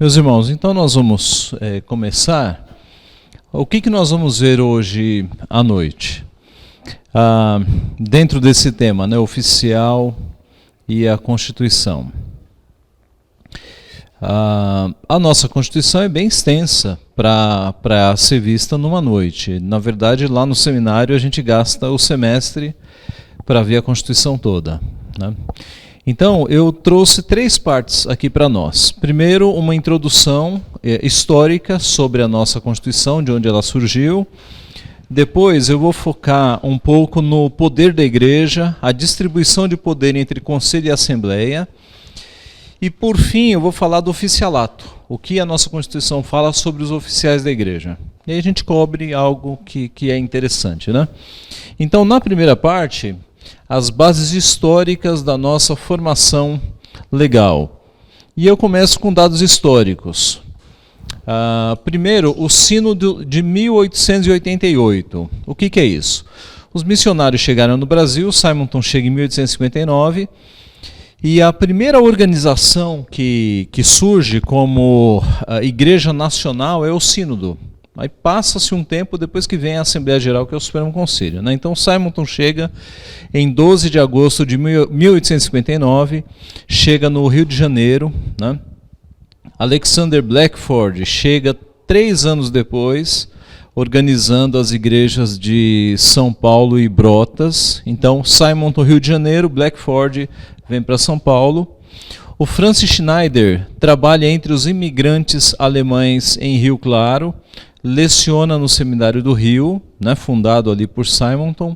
Meus irmãos, então nós vamos começar. O que nós vamos ver hoje à noite? Dentro desse tema, né, oficial e a Constituição. A nossa Constituição é bem extensa para ser vista numa noite. Na verdade, lá no seminário a gente gasta o semestre para ver a Constituição toda, né? Então, eu trouxe 3 partes aqui para nós. Primeiro, uma introdução histórica sobre a nossa Constituição, de onde ela surgiu. Depois, eu vou focar um pouco no poder da Igreja, a distribuição de poder entre Conselho e Assembleia. E, por fim, eu vou falar do oficialato, o que a nossa Constituição fala sobre os oficiais da Igreja. E aí a gente cobre algo que é interessante, né? Então, na primeira parte, as bases históricas da nossa formação legal. E eu começo com dados históricos. Primeiro, o Sínodo de 1888. O que é isso? Os missionários chegaram no Brasil, Simonton chega em 1859, e a primeira organização que surge como Igreja Nacional é o Sínodo. Aí passa-se um tempo depois que vem a Assembleia Geral, que é o Supremo Conselho, né? Então Simonton chega em 12 de agosto de 1859, chega no Rio de Janeiro, né? Alexander Blackford chega 3 anos depois, organizando as igrejas de São Paulo e Brotas. Então Simonton, Rio de Janeiro, Blackford vem para São Paulo. O Francis Schneider trabalha entre os imigrantes alemães em Rio Claro, leciona no Seminário do Rio, né, fundado ali por Simonton,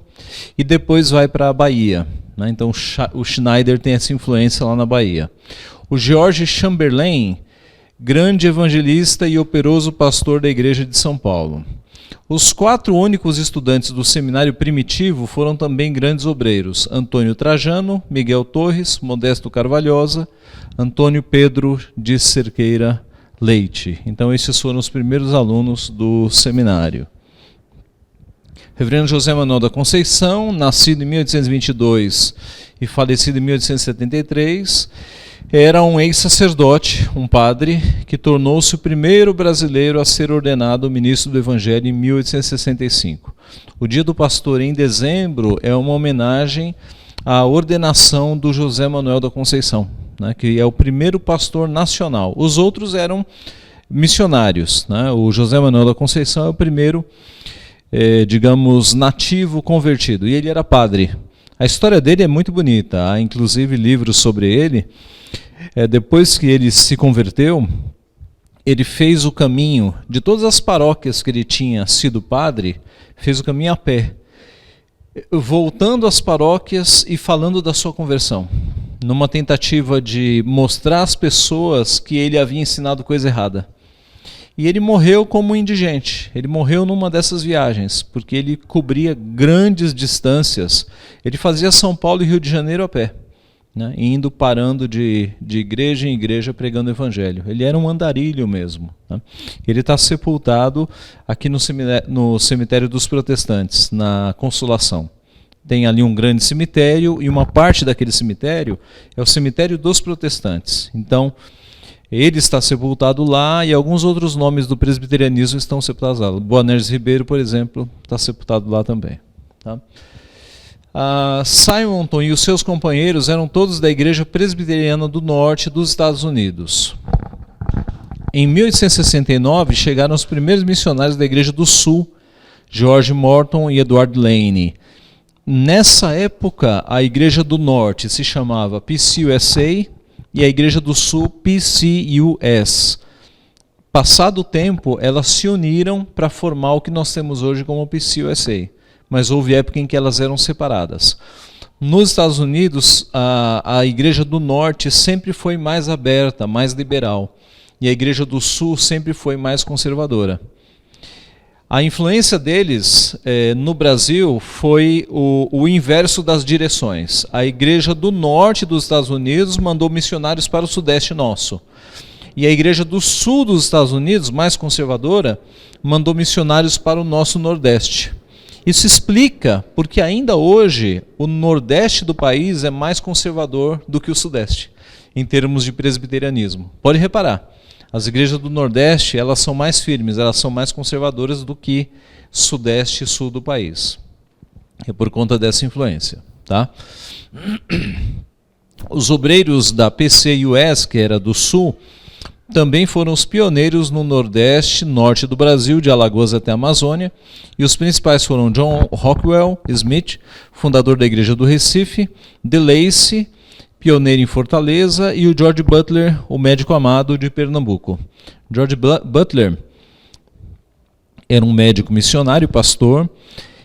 e depois vai para a Bahia, né? Então o Schneider tem essa influência lá na Bahia. O George Chamberlain, grande evangelista e operoso pastor da Igreja de São Paulo. Os 4 únicos estudantes do Seminário Primitivo foram também grandes obreiros: Antônio Trajano, Miguel Torres, Modesto Carvalhosa, Antônio Pedro de Cerqueira Leite. Então esses foram os primeiros alunos do seminário. Reverendo José Manuel da Conceição, nascido em 1822 e falecido em 1873, era um ex-sacerdote, um padre, que tornou-se o primeiro brasileiro a ser ordenado ministro do Evangelho em 1865. O Dia do Pastor, em dezembro, é uma homenagem à ordenação do José Manuel da Conceição, né, que é o primeiro pastor nacional. Os outros eram missionários, né? O José Manuel da Conceição é o primeiro, digamos, nativo convertido, e ele era padre. A história dele é muito bonita, há inclusive livros sobre ele. Depois que ele se converteu, ele fez o caminho de todas as paróquias que ele tinha sido padre, fez o caminho a pé, voltando às paróquias e falando da sua conversão, numa tentativa de mostrar às pessoas que ele havia ensinado coisa errada. E ele morreu como indigente, ele morreu numa dessas viagens, porque ele cobria grandes distâncias. Ele fazia São Paulo e Rio de Janeiro a pé, né, indo parando de igreja em igreja pregando o Evangelho. Ele era um andarilho mesmo, né? Ele está sepultado aqui no cemitério dos protestantes, na Consolação. Tem ali um grande cemitério, e uma parte daquele cemitério é o cemitério dos protestantes. Então, ele está sepultado lá, e alguns outros nomes do presbiterianismo estão sepultados lá. Boanerges Ribeiro, por exemplo, está sepultado lá também, tá? Simonton e os seus companheiros eram todos da Igreja Presbiteriana do Norte dos Estados Unidos. Em 1869, chegaram os primeiros missionários da Igreja do Sul, George Morton e Edward Lane. Nessa época, a Igreja do Norte se chamava PCUSA e a Igreja do Sul PCUS. Passado o tempo, elas se uniram para formar o que nós temos hoje como PCUSA, mas houve época em que elas eram separadas. Nos Estados Unidos, a Igreja do Norte sempre foi mais aberta, mais liberal, e a Igreja do Sul sempre foi mais conservadora. A influência deles no Brasil foi o inverso das direções. A Igreja do Norte dos Estados Unidos mandou missionários para o Sudeste nosso. E a Igreja do Sul dos Estados Unidos, mais conservadora, mandou missionários para o nosso Nordeste. Isso explica porque ainda hoje o Nordeste do país é mais conservador do que o Sudeste, em termos de presbiterianismo. Pode reparar. As igrejas do Nordeste, elas são mais firmes, elas são mais conservadoras do que Sudeste e Sul do país. É por conta dessa influência, tá? Os obreiros da PCUS, que era do Sul, também foram os pioneiros no Nordeste, Norte do Brasil, de Alagoas até a Amazônia, e os principais foram John Rockwell Smith, fundador da Igreja do Recife, De Lacy, pioneiro em Fortaleza, e o George Butler, o médico amado de Pernambuco. George Butler era um médico missionário, pastor.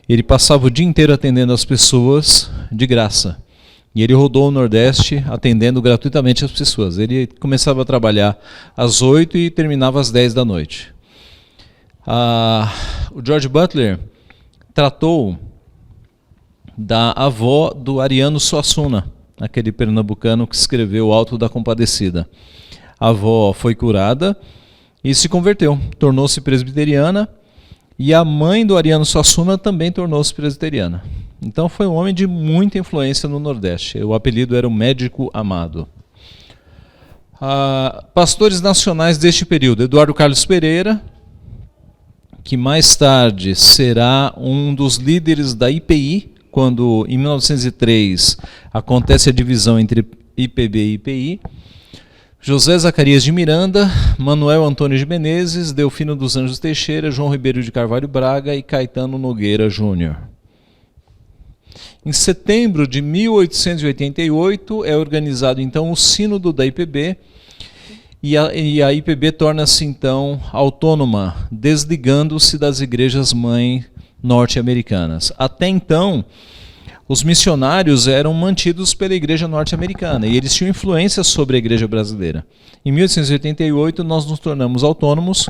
Ele passava o dia inteiro atendendo as pessoas de graça. E ele rodou o Nordeste atendendo gratuitamente as pessoas. Ele começava a trabalhar às 8 e terminava às 10 da noite. O George Butler tratou da avó do Ariano Suassuna, aquele pernambucano que escreveu o Alto da Compadecida. A avó foi curada e se converteu, tornou-se presbiteriana, e a mãe do Ariano Suassuna também tornou-se presbiteriana. Então foi um homem de muita influência no Nordeste. O apelido era o Médico Amado. Pastores nacionais deste período: Eduardo Carlos Pereira, que mais tarde será um dos líderes da IPI, quando em 1903 acontece a divisão entre IPB e IPI. José Zacarias de Miranda, Manuel Antônio de Menezes, Delfino dos Anjos Teixeira, João Ribeiro de Carvalho Braga e Caetano Nogueira Júnior. Em setembro de 1888 é organizado então o Sínodo da IPB, e a IPB torna-se então autônoma, desligando-se das igrejas-mãe norte-americanas. Até então, os missionários eram mantidos pela igreja norte-americana e eles tinham influência sobre a igreja brasileira. Em 1888 nós nos tornamos autônomos,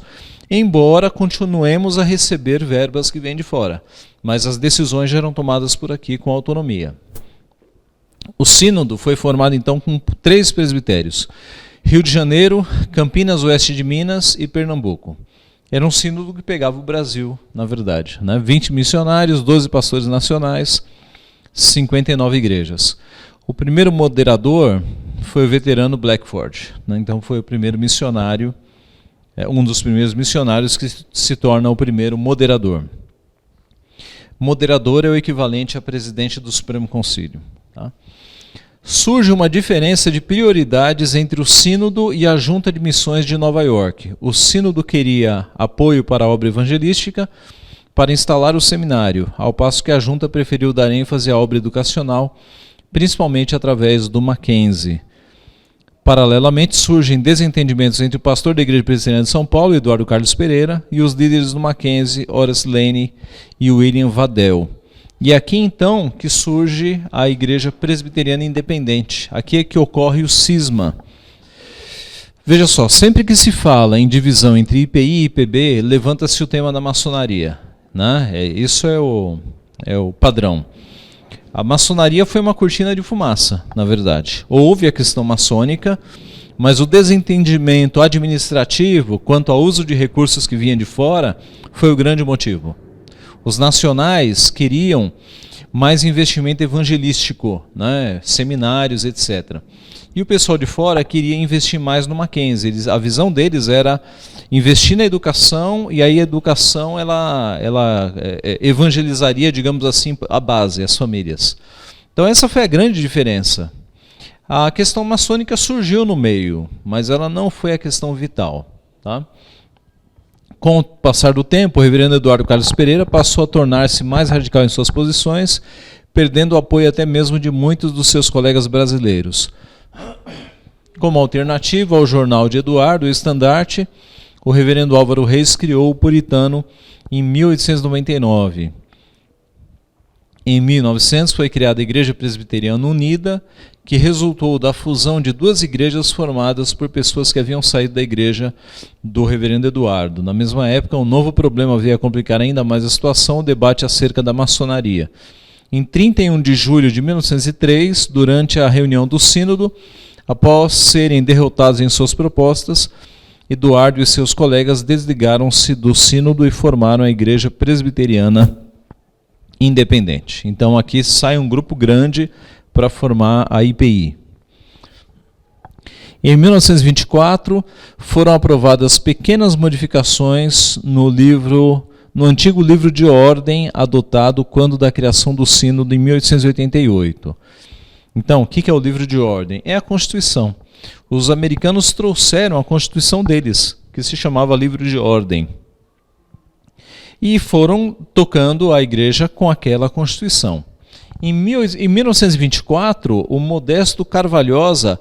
embora continuemos a receber verbas que vêm de fora, mas as decisões já eram tomadas por aqui com autonomia. O sínodo foi formado então com 3 presbitérios: Rio de Janeiro, Campinas, oeste de Minas e Pernambuco. Era um sínodo que pegava o Brasil, na verdade, né? 20 missionários, 12 pastores nacionais, 59 igrejas. O primeiro moderador foi o veterano Blackford, né? Então foi o primeiro missionário, um dos primeiros missionários que se torna o primeiro moderador. Moderador é o equivalente a presidente do Supremo Concílio. Tá? Surge uma diferença de prioridades entre o sínodo e a Junta de Missões de Nova York. O sínodo queria apoio para a obra evangelística, para instalar o seminário, ao passo que a junta preferiu dar ênfase à obra educacional, principalmente através do Mackenzie. Paralelamente, surgem desentendimentos entre o pastor da Igreja Presbiteriana de São Paulo, Eduardo Carlos Pereira, e os líderes do Mackenzie, Horace Lane e William Waddell. E aqui então que surge a Igreja Presbiteriana Independente. Aqui é que ocorre o cisma. Veja só, sempre que se fala em divisão entre IPI e IPB, levanta-se o tema da maçonaria. Né? Isso é o padrão. A maçonaria foi uma cortina de fumaça, na verdade. Houve a questão maçônica, mas o desentendimento administrativo quanto ao uso de recursos que vinham de fora foi o grande motivo. Os nacionais queriam mais investimento evangelístico, né? Seminários, etc. E o pessoal de fora queria investir mais no Mackenzie. A visão deles era investir na educação, e aí a educação ela evangelizaria, digamos assim, a base, as famílias. Então essa foi a grande diferença. A questão maçônica surgiu no meio, mas ela não foi a questão vital. Tá? Com o passar do tempo, o reverendo Eduardo Carlos Pereira passou a tornar-se mais radical em suas posições, perdendo o apoio até mesmo de muitos dos seus colegas brasileiros. Como alternativa ao jornal de Eduardo, o Estandarte, o reverendo Álvaro Reis criou o Puritano em 1899. Em 1900 foi criada a Igreja Presbiteriana Unida, que resultou da fusão de 2 igrejas formadas por pessoas que haviam saído da igreja do reverendo Eduardo. Na mesma época, um novo problema veio a complicar ainda mais a situação, o debate acerca da maçonaria. Em 31 de julho de 1903, durante a reunião do sínodo, após serem derrotados em suas propostas, Eduardo e seus colegas desligaram-se do sínodo e formaram a Igreja Presbiteriana Independente. Então aqui sai um grupo grande para formar a IPI. Em 1924, foram aprovadas pequenas modificações no antigo livro de ordem adotado quando da criação do Sínodo em 1888. Então, o que é o livro de ordem? É a Constituição. Os americanos trouxeram a Constituição deles, que se chamava livro de ordem. E foram tocando a igreja com aquela Constituição. Em 1924, o Modesto Carvalhosa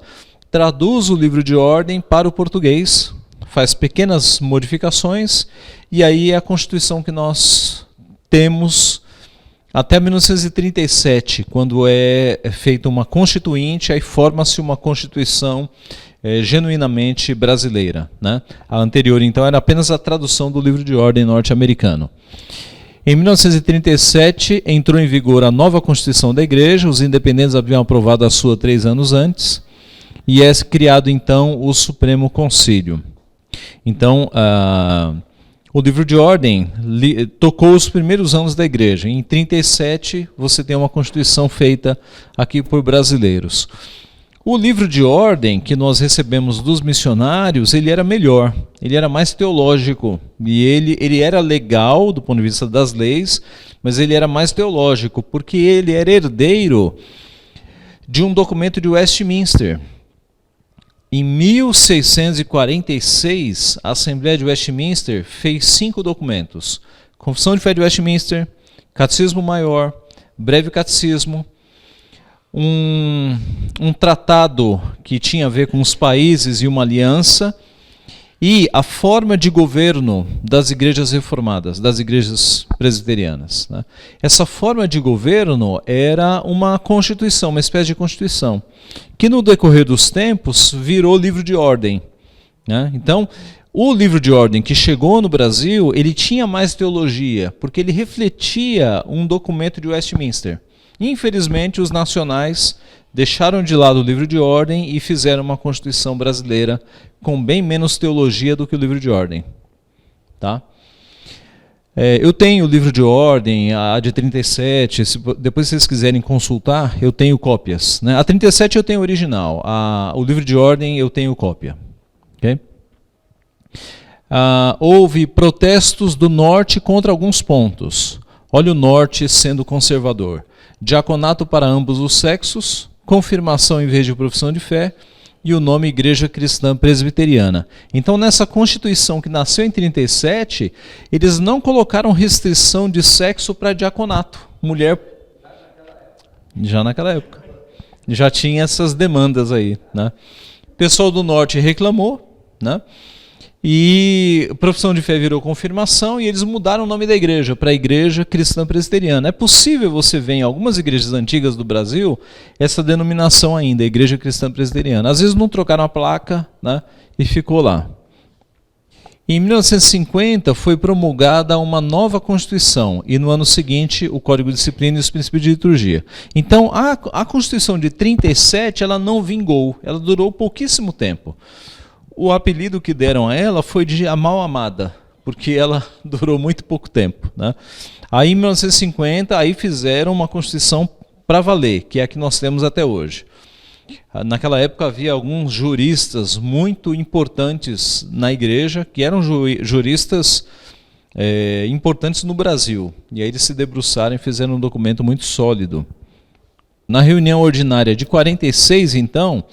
traduz o livro de ordem para o português, faz pequenas modificações, e aí é a Constituição que nós temos até 1937, quando é feita uma constituinte, aí forma-se uma Constituição genuinamente brasileira, né? A anterior, então, era apenas a tradução do livro de ordem norte-americano. Em 1937, entrou em vigor a nova Constituição da Igreja, os independentes haviam aprovado a sua 3 anos antes, e é criado, então, o Supremo Concílio. Então, o livro de ordem tocou os primeiros anos da igreja. Em 1937, você tem uma Constituição feita aqui por brasileiros. O livro de ordem que nós recebemos dos missionários, ele era melhor, ele era mais teológico. E ele era legal do ponto de vista das leis, mas ele era mais teológico, porque ele era herdeiro de um documento de Westminster. Em 1646, a Assembleia de Westminster fez 5 documentos: Confissão de Fé de Westminster, Catecismo Maior, Breve Catecismo, um tratado que tinha a ver com os países e uma aliança, e a forma de governo das igrejas reformadas, das igrejas presbiterianas, né? Essa forma de governo era uma constituição, uma espécie de constituição, que no decorrer dos tempos virou livro de ordem, né? Então, o livro de ordem que chegou no Brasil, ele tinha mais teologia, porque ele refletia um documento de Westminster. Infelizmente, os nacionais deixaram de lado o livro de ordem e fizeram uma Constituição brasileira com bem menos teologia do que o livro de ordem. Tá? Eu tenho o livro de ordem, a de 37, depois se vocês quiserem consultar, eu tenho cópias, né? A 37 eu tenho original, o livro de ordem eu tenho cópia. Okay? Houve protestos do norte contra alguns pontos. Olha o norte sendo conservador. Diaconato para ambos os sexos, confirmação em vez de profissão de fé, e o nome Igreja Cristã Presbiteriana. Então, nessa Constituição que nasceu em 37, eles não colocaram restrição de sexo para diaconato. Mulher, já naquela época. Já tinha essas demandas aí, né? O pessoal do norte reclamou, né? E profissão de fé virou confirmação, e eles mudaram o nome da igreja para Igreja Cristã Presbiteriana. É possível você ver em algumas igrejas antigas do Brasil essa denominação ainda, Igreja Cristã Presbiteriana. Às vezes não trocaram a placa, né, e ficou lá. Em 1950 foi promulgada uma nova Constituição, e no ano seguinte o Código de Disciplina e os princípios de liturgia. Então a Constituição de 37 ela não vingou, ela durou pouquíssimo tempo. O apelido que deram a ela foi de a mal amada, porque ela durou muito pouco tempo, né? Aí em 1950 aí fizeram uma Constituição para valer, que é a que nós temos até hoje. Naquela época havia alguns juristas muito importantes na igreja, que eram juristas importantes no Brasil. E aí eles se debruçaram e fizeram um documento muito sólido. Na reunião ordinária de 46, então,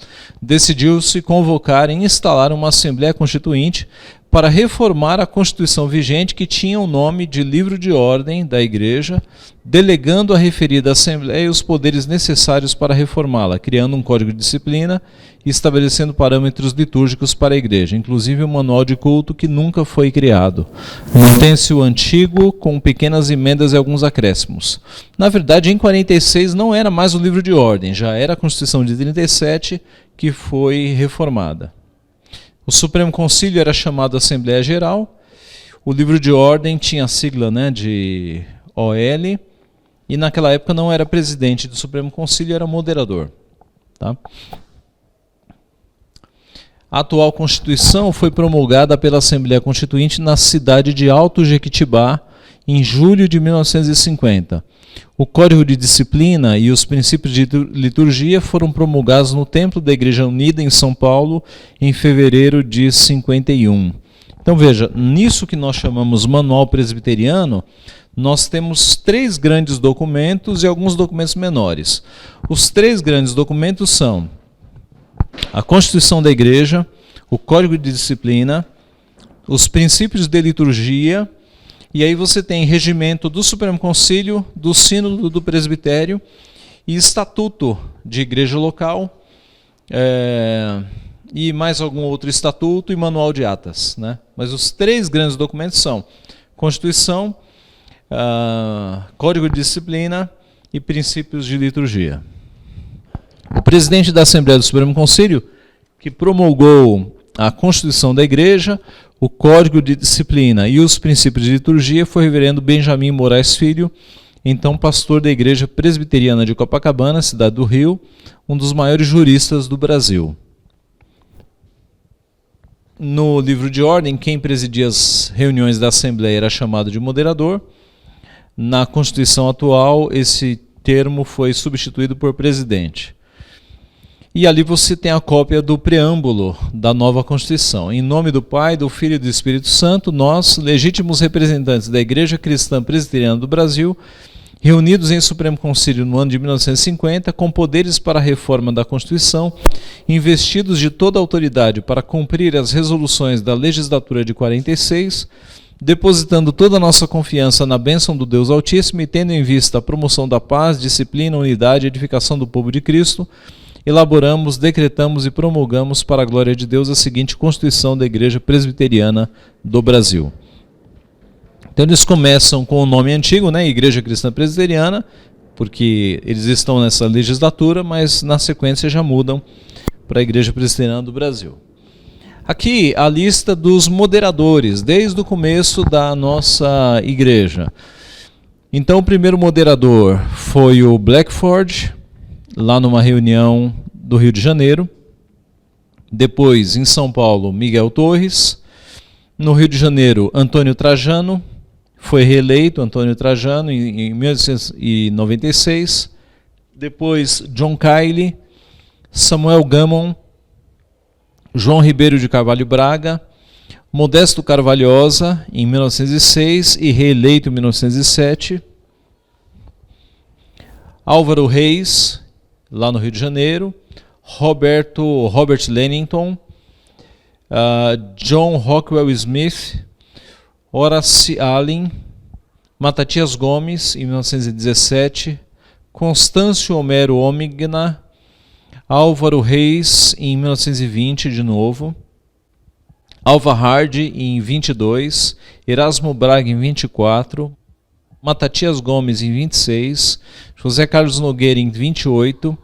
decidiu-se convocar e instalar uma Assembleia Constituinte para reformar a Constituição vigente, que tinha o nome de Livro de Ordem da Igreja, delegando à referida Assembleia os poderes necessários para reformá-la, criando um código de disciplina e estabelecendo parâmetros litúrgicos para a Igreja, inclusive um manual de culto que nunca foi criado. Mantém-se o antigo, com pequenas emendas e alguns acréscimos. Na verdade, em 46 não era mais o Livro de Ordem, já era a Constituição de 37 que foi reformada. O Supremo Concílio era chamado Assembleia Geral, o livro de ordem tinha a sigla, né, de OL, e naquela época não era presidente do Supremo Concílio, era moderador. Tá? A atual Constituição foi promulgada pela Assembleia Constituinte na cidade de Alto Jequitibá, em julho de 1950. O Código de Disciplina e os princípios de liturgia foram promulgados no Templo da Igreja Unida em São Paulo em fevereiro de 51. Então veja, nisso que nós chamamos Manual Presbiteriano, nós temos 3 grandes documentos e alguns documentos menores. Os 3 grandes documentos são a Constituição da Igreja, o Código de Disciplina, os princípios de liturgia, e aí você tem regimento do Supremo Concílio, do Sínodo do Presbitério e estatuto de igreja local, e mais algum outro estatuto e manual de atas, né? Mas os 3 grandes documentos são Constituição, Código de Disciplina e princípios de liturgia. O presidente da Assembleia do Supremo Concílio, que promulgou a Constituição da Igreja, o Código de Disciplina e os princípios de liturgia, foi o reverendo Benjamin Moraes Filho, então pastor da Igreja Presbiteriana de Copacabana, cidade do Rio, um dos maiores juristas do Brasil. No livro de ordem, quem presidia as reuniões da Assembleia era chamado de moderador. Na Constituição atual, esse termo foi substituído por presidente. E ali você tem a cópia do preâmbulo da nova Constituição. Em nome do Pai, do Filho e do Espírito Santo, nós, legítimos representantes da Igreja Cristã Presbiteriana do Brasil, reunidos em Supremo Concílio no ano de 1950, com poderes para a reforma da Constituição, investidos de toda a autoridade para cumprir as resoluções da legislatura de 46, depositando toda a nossa confiança na bênção do Deus Altíssimo e tendo em vista a promoção da paz, disciplina, unidade e edificação do povo de Cristo, elaboramos, decretamos e promulgamos para a glória de Deus a seguinte Constituição da Igreja Presbiteriana do Brasil. Então eles começam com o nome antigo, né, Igreja Cristã Presbiteriana, porque eles estão nessa legislatura, mas na sequência já mudam para a Igreja Presbiteriana do Brasil. Aqui a lista dos moderadores, desde o começo da nossa igreja. Então o primeiro moderador foi o Blackford, lá numa reunião do Rio de Janeiro. Depois, em São Paulo, Miguel Torres. No Rio de Janeiro, Antônio Trajano. Foi reeleito Antônio Trajano em 1996. Depois, John Cayle, Samuel Gammon, João Ribeiro de Carvalho Braga, Modesto Carvalhosa, em 1906 e reeleito em 1907. Álvaro Reis, lá no Rio de Janeiro, Robert Lennington, John Rockwell Smith, Horace Allen, Matatias Gomes, em 1917, Constâncio Homero Omigna, Álvaro Reis, em 1920, de novo, Alva Hardy, em 22, Erasmo Braga, em 24, Matatias Gomes, em 26, José Carlos Nogueira, em 28,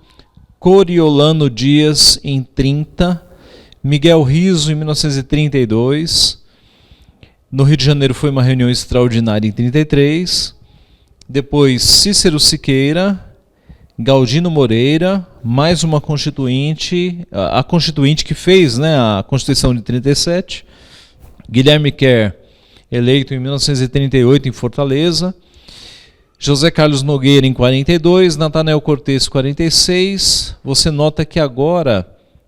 Coriolano Dias, em 30, Miguel Riso, em 1932, no Rio de Janeiro foi uma reunião extraordinária em 33, depois Cícero Siqueira, Galdino Moreira, mais uma constituinte, a constituinte que fez, né, a Constituição de 37, Guilherme Kerr, eleito em 1938 em Fortaleza, José Carlos Nogueira em 42, Natanael Cortes 46. Você nota que agora,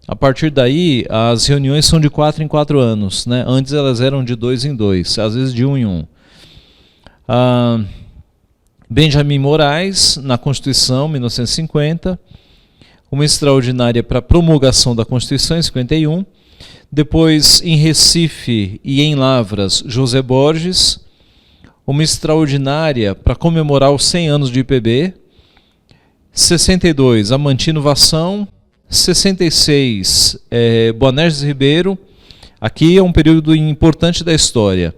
a partir daí, as reuniões são de 4 em 4 anos, né? Antes elas eram de 2 em 2, às vezes de 1 em 1. Benjamin Moraes, na Constituição, 1950. Uma extraordinária para a promulgação da Constituição, em 51. Depois, em Recife e em Lavras, José Borges. Uma extraordinária para comemorar os 100 anos de IPB. 62, Amantino Vação. 66, Boanerges Ribeiro. Aqui é um período importante da história.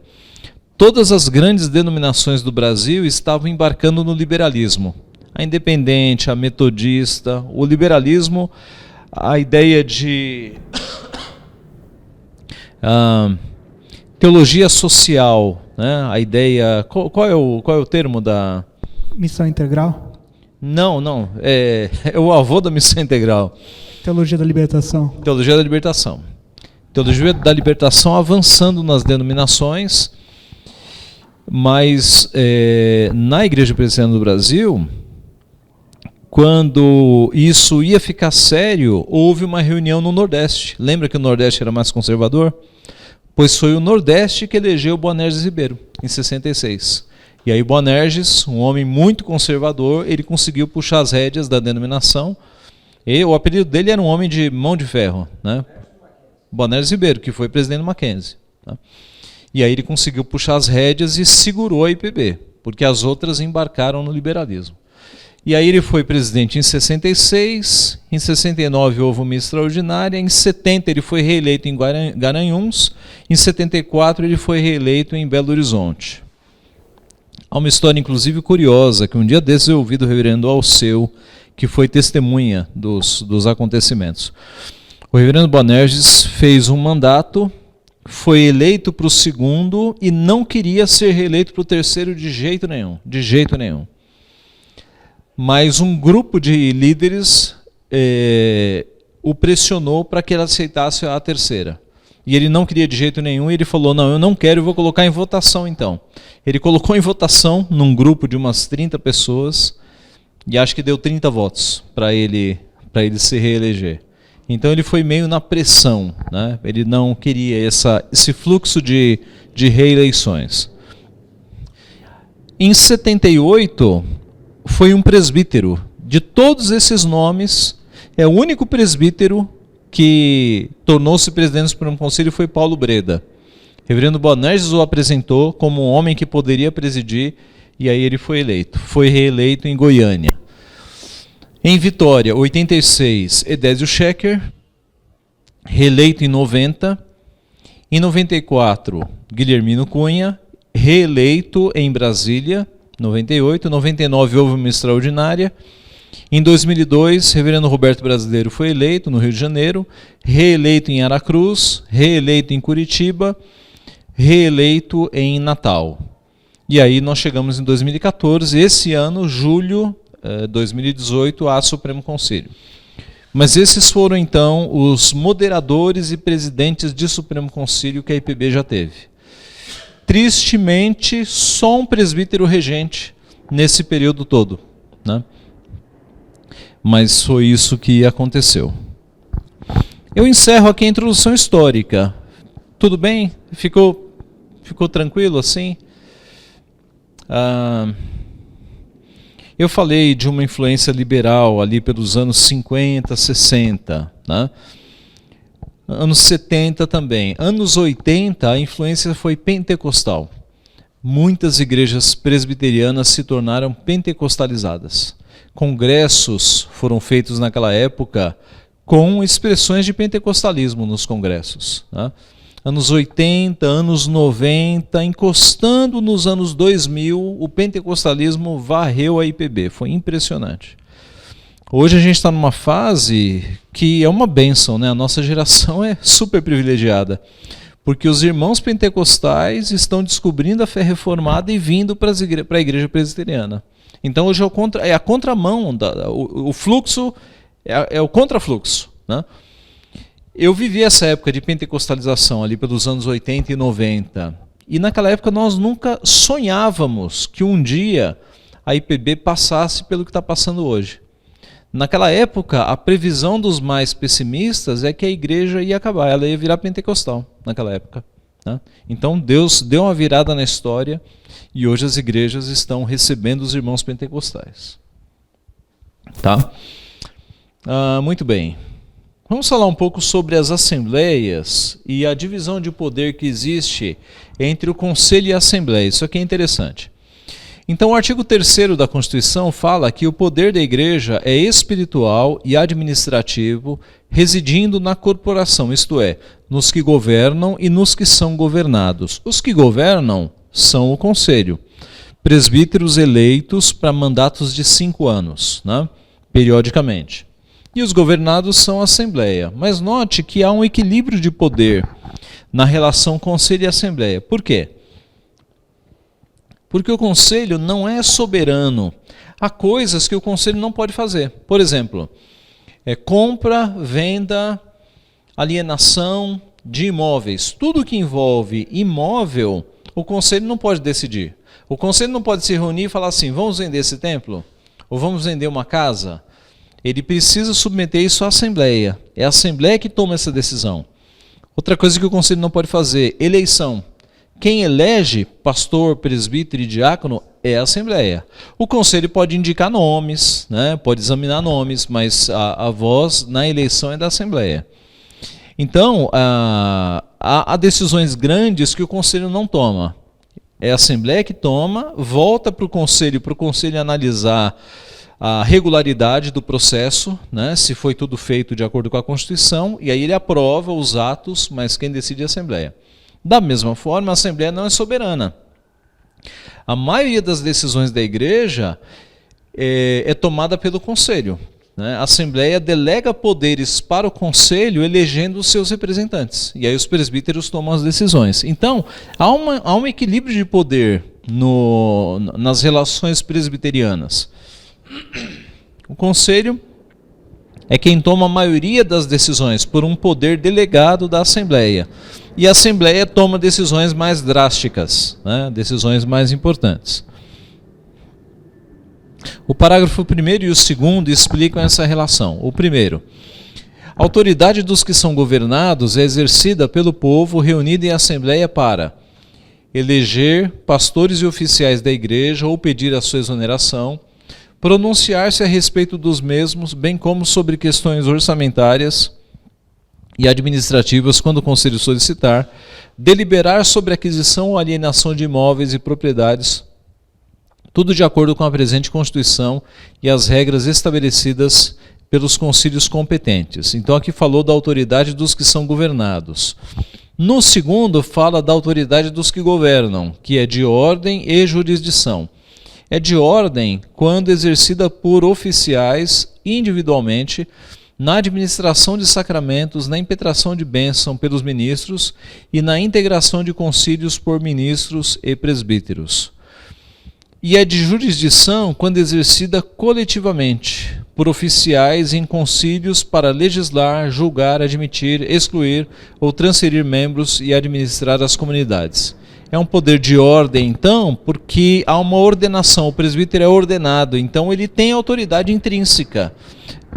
Todas as grandes denominações do Brasil estavam embarcando no liberalismo. A independente, a metodista, o liberalismo, a ideia de teologia social, né? A ideia... Qual é o termo da... Missão integral? Não. É o avô da missão integral. Teologia da libertação. Teologia da libertação. Teologia da libertação avançando nas denominações. Mas na Igreja Presbiteriana do Brasil, quando isso ia ficar sério, houve uma reunião no Nordeste. Lembra que o Nordeste era mais conservador? Pois foi o Nordeste que elegeu Boanerges Ribeiro, em 66. E aí Boanerges, um homem muito conservador, ele conseguiu puxar as rédeas da denominação. E o apelido dele era um homem de mão de ferro, né? Boanerges Ribeiro, que foi presidente do Mackenzie. Tá? E aí ele conseguiu puxar as rédeas e segurou a IPB, porque as outras embarcaram no liberalismo. E aí ele foi presidente em 66, em 69 houve uma extraordinária, em 70 ele foi reeleito em Garanhuns, em 74 ele foi reeleito em Belo Horizonte. Há uma história, inclusive, curiosa, que um dia desses eu ouvi do reverendo Alceu, que foi testemunha dos acontecimentos. O reverendo Boanerges fez um mandato, foi eleito para o segundo e não queria ser reeleito para o terceiro de jeito nenhum. Mas um grupo de líderes o pressionou para que ele aceitasse a terceira. E ele não queria de jeito nenhum, e ele falou, não, eu não quero, eu vou colocar em votação então. Ele colocou em votação num grupo de umas 30 pessoas, e acho que deu 30 votos para ele se reeleger. Então ele foi meio na pressão, né? Ele não queria esse fluxo de reeleições. Em 78, foi um presbítero. De todos esses nomes, é o único presbítero que tornou-se presidente do Supremo Conselho foi Paulo Breda. Reverendo Boanerges o apresentou como um homem que poderia presidir, e aí ele foi eleito. Foi reeleito em Goiânia. Em Vitória, 86, Edésio Schecker, reeleito em 90. Em 94, Guilhermino Cunha, reeleito em Brasília, 98. 99 houve uma extraordinária. Em 2002, reverendo Roberto Brasileiro foi eleito no Rio de Janeiro, reeleito em Aracruz, reeleito em Curitiba, reeleito em Natal. E aí nós chegamos em 2014, esse ano, julho 2018, a Supremo Conselho. Mas esses foram então os moderadores e presidentes de Supremo Conselho que a IPB já teve. Tristemente, só um presbítero regente nesse período todo, né? Mas foi isso que aconteceu. Eu encerro aqui a introdução histórica. Tudo bem? Ficou tranquilo assim? Eu falei de uma influência liberal ali pelos anos 50, 60, né? Anos 70 também. Anos 80, a influência foi pentecostal. Muitas igrejas presbiterianas se tornaram pentecostalizadas. Congressos foram feitos naquela época com expressões de pentecostalismo nos congressos, né? Anos 80, anos 90, encostando nos anos 2000, o pentecostalismo varreu a IPB. Foi impressionante. Hoje a gente está numa fase que é uma bênção, né? A nossa geração é super privilegiada, porque os irmãos pentecostais estão descobrindo a fé reformada e vindo para a igreja presbiteriana. Então hoje é a contramão, o fluxo é o contrafluxo, né? Eu vivi essa época de pentecostalização ali pelos anos 80 e 90. E naquela época nós nunca sonhávamos que um dia a IPB passasse pelo que está passando hoje. Naquela época, a previsão dos mais pessimistas é que a igreja ia acabar, ela ia virar pentecostal naquela época, né? Então Deus deu uma virada na história e hoje as igrejas estão recebendo os irmãos pentecostais. Tá? Muito bem. Vamos falar um pouco sobre as assembleias e a divisão de poder que existe entre o conselho e a assembleia. Isso aqui é interessante. Então, o artigo 3º da Constituição fala que o poder da igreja é espiritual e administrativo, residindo na corporação, isto é, nos que governam e nos que são governados. Os que governam são o conselho, presbíteros eleitos para mandatos de 5 anos, né, periodicamente. E os governados são a Assembleia. Mas note que há um equilíbrio de poder na relação conselho e Assembleia. Por quê? Porque o conselho não é soberano. Há coisas que o conselho não pode fazer. Por exemplo, compra, venda, alienação de imóveis. Tudo que envolve imóvel, o conselho não pode decidir. O conselho não pode se reunir e falar assim, vamos vender esse templo? Ou vamos vender uma casa? Ele precisa submeter isso à Assembleia. É a Assembleia que toma essa decisão. Outra coisa que o conselho não pode fazer, eleição. Quem elege pastor, presbítero e diácono é a Assembleia. O conselho pode indicar nomes, né? Pode examinar nomes, mas a voz na eleição é da Assembleia. Então, há decisões grandes que o conselho não toma. É a Assembleia que toma, volta para o conselho analisar a regularidade do processo, né, se foi tudo feito de acordo com a Constituição, e aí ele aprova os atos, mas quem decide é a Assembleia. Da mesma forma, a Assembleia não é soberana. A maioria das decisões da Igreja é tomada pelo Conselho. Né? A Assembleia delega poderes para o Conselho, elegendo os seus representantes. E aí os presbíteros tomam as decisões. Então, há um equilíbrio de poder nas relações presbiterianas. O Conselho é quem toma a maioria das decisões por um poder delegado da Assembleia. E a Assembleia toma decisões mais drásticas, né? Decisões mais importantes. O parágrafo 1º e o 2º explicam essa relação. O primeiro, a autoridade dos que são governados é exercida pelo povo reunido em assembleia para eleger pastores e oficiais da igreja ou pedir a sua exoneração, pronunciar-se a respeito dos mesmos, bem como sobre questões orçamentárias e administrativas quando o conselho solicitar, deliberar sobre aquisição ou alienação de imóveis e propriedades, tudo de acordo com a presente Constituição e as regras estabelecidas pelos concílios competentes. Então aqui falou da autoridade dos que são governados. No segundo fala da autoridade dos que governam, que é de ordem e jurisdição. É de ordem quando exercida por oficiais individualmente na administração de sacramentos, na impetração de bênção pelos ministros e na integração de concílios por ministros e presbíteros. E é de jurisdição quando exercida coletivamente por oficiais em concílios para legislar, julgar, admitir, excluir ou transferir membros e administrar as comunidades. É um poder de ordem, então, porque há uma ordenação, o presbítero é ordenado, então ele tem autoridade intrínseca,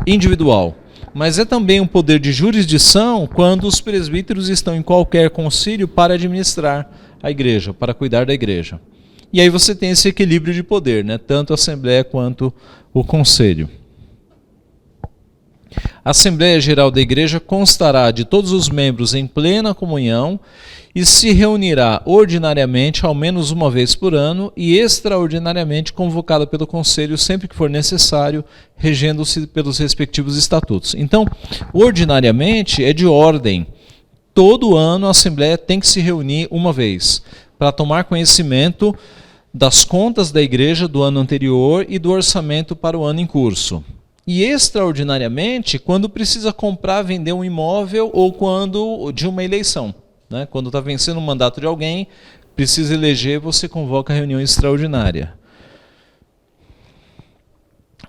individual. Mas é também um poder de jurisdição quando os presbíteros estão em qualquer concílio para administrar a igreja, para cuidar da igreja. E aí você tem esse equilíbrio de poder, né? Tanto a Assembleia quanto o Conselho. A Assembleia Geral da Igreja constará de todos os membros em plena comunhão e se reunirá ordinariamente ao menos uma vez por ano e extraordinariamente convocada pelo Conselho sempre que for necessário, regendo-se pelos respectivos estatutos. Então, ordinariamente é de ordem. Todo ano a Assembleia tem que se reunir uma vez para tomar conhecimento das contas da igreja do ano anterior e do orçamento para o ano em curso. E extraordinariamente, quando precisa comprar, vender um imóvel ou quando de uma eleição. Né? Quando está vencendo o mandato de alguém, precisa eleger, você convoca a reunião extraordinária.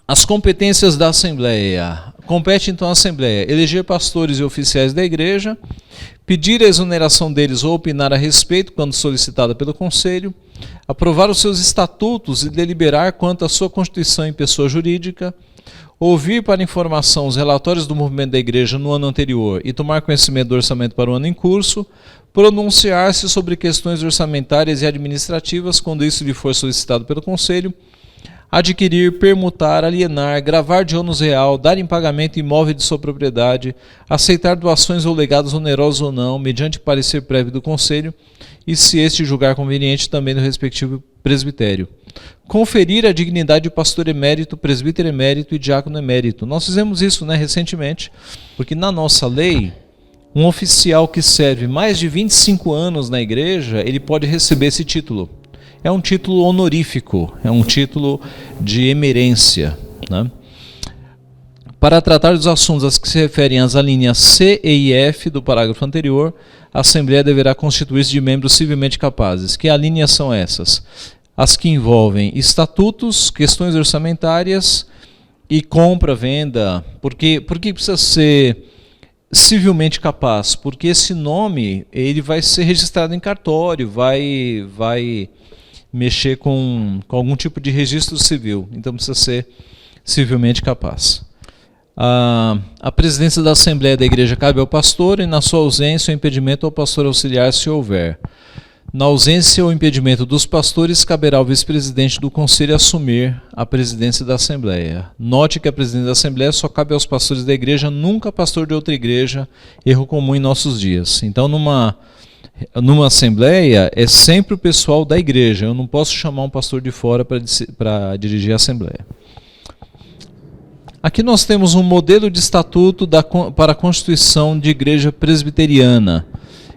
As competências da Assembleia. Compete então à Assembleia eleger pastores e oficiais da igreja, pedir a exoneração deles ou opinar a respeito quando solicitada pelo Conselho, aprovar os seus estatutos e deliberar quanto à sua constituição em pessoa jurídica, ouvir para informação os relatórios do movimento da igreja no ano anterior e tomar conhecimento do orçamento para o ano em curso, pronunciar-se sobre questões orçamentárias e administrativas quando isso lhe for solicitado pelo Conselho, adquirir, permutar, alienar, gravar de ônus real, dar em pagamento imóvel de sua propriedade, aceitar doações ou legados onerosos ou não, mediante parecer prévio do Conselho, e se este julgar conveniente também no respectivo presbitério. Conferir a dignidade de pastor emérito, presbítero emérito e diácono emérito. Nós fizemos isso, recentemente, porque na nossa lei, um oficial que serve mais de 25 anos na igreja, ele pode receber esse título. É um título honorífico, é um título de emerência. Né? Para tratar dos assuntos a que se referem às alíneas C, E e F do parágrafo anterior, a Assembleia deverá constituir-se de membros civilmente capazes. Que alíneas são essas? As que envolvem estatutos, questões orçamentárias e compra, venda. Por que precisa ser civilmente capaz? Porque esse nome ele vai ser registrado em cartório, vai mexer com algum tipo de registro civil, então precisa ser civilmente capaz. A presidência da Assembleia da Igreja cabe ao pastor e, na sua ausência, o impedimento ao pastor auxiliar, se houver. Na ausência ou impedimento dos pastores, caberá ao vice-presidente do conselho assumir a presidência da Assembleia. Note que a presidência da Assembleia só cabe aos pastores da igreja, nunca pastor de outra igreja, erro comum em nossos dias. Então, numa Assembleia, é sempre o pessoal da igreja. Eu não posso chamar um pastor de fora para dirigir a Assembleia. Aqui nós temos um modelo de estatuto para a constituição de igreja presbiteriana.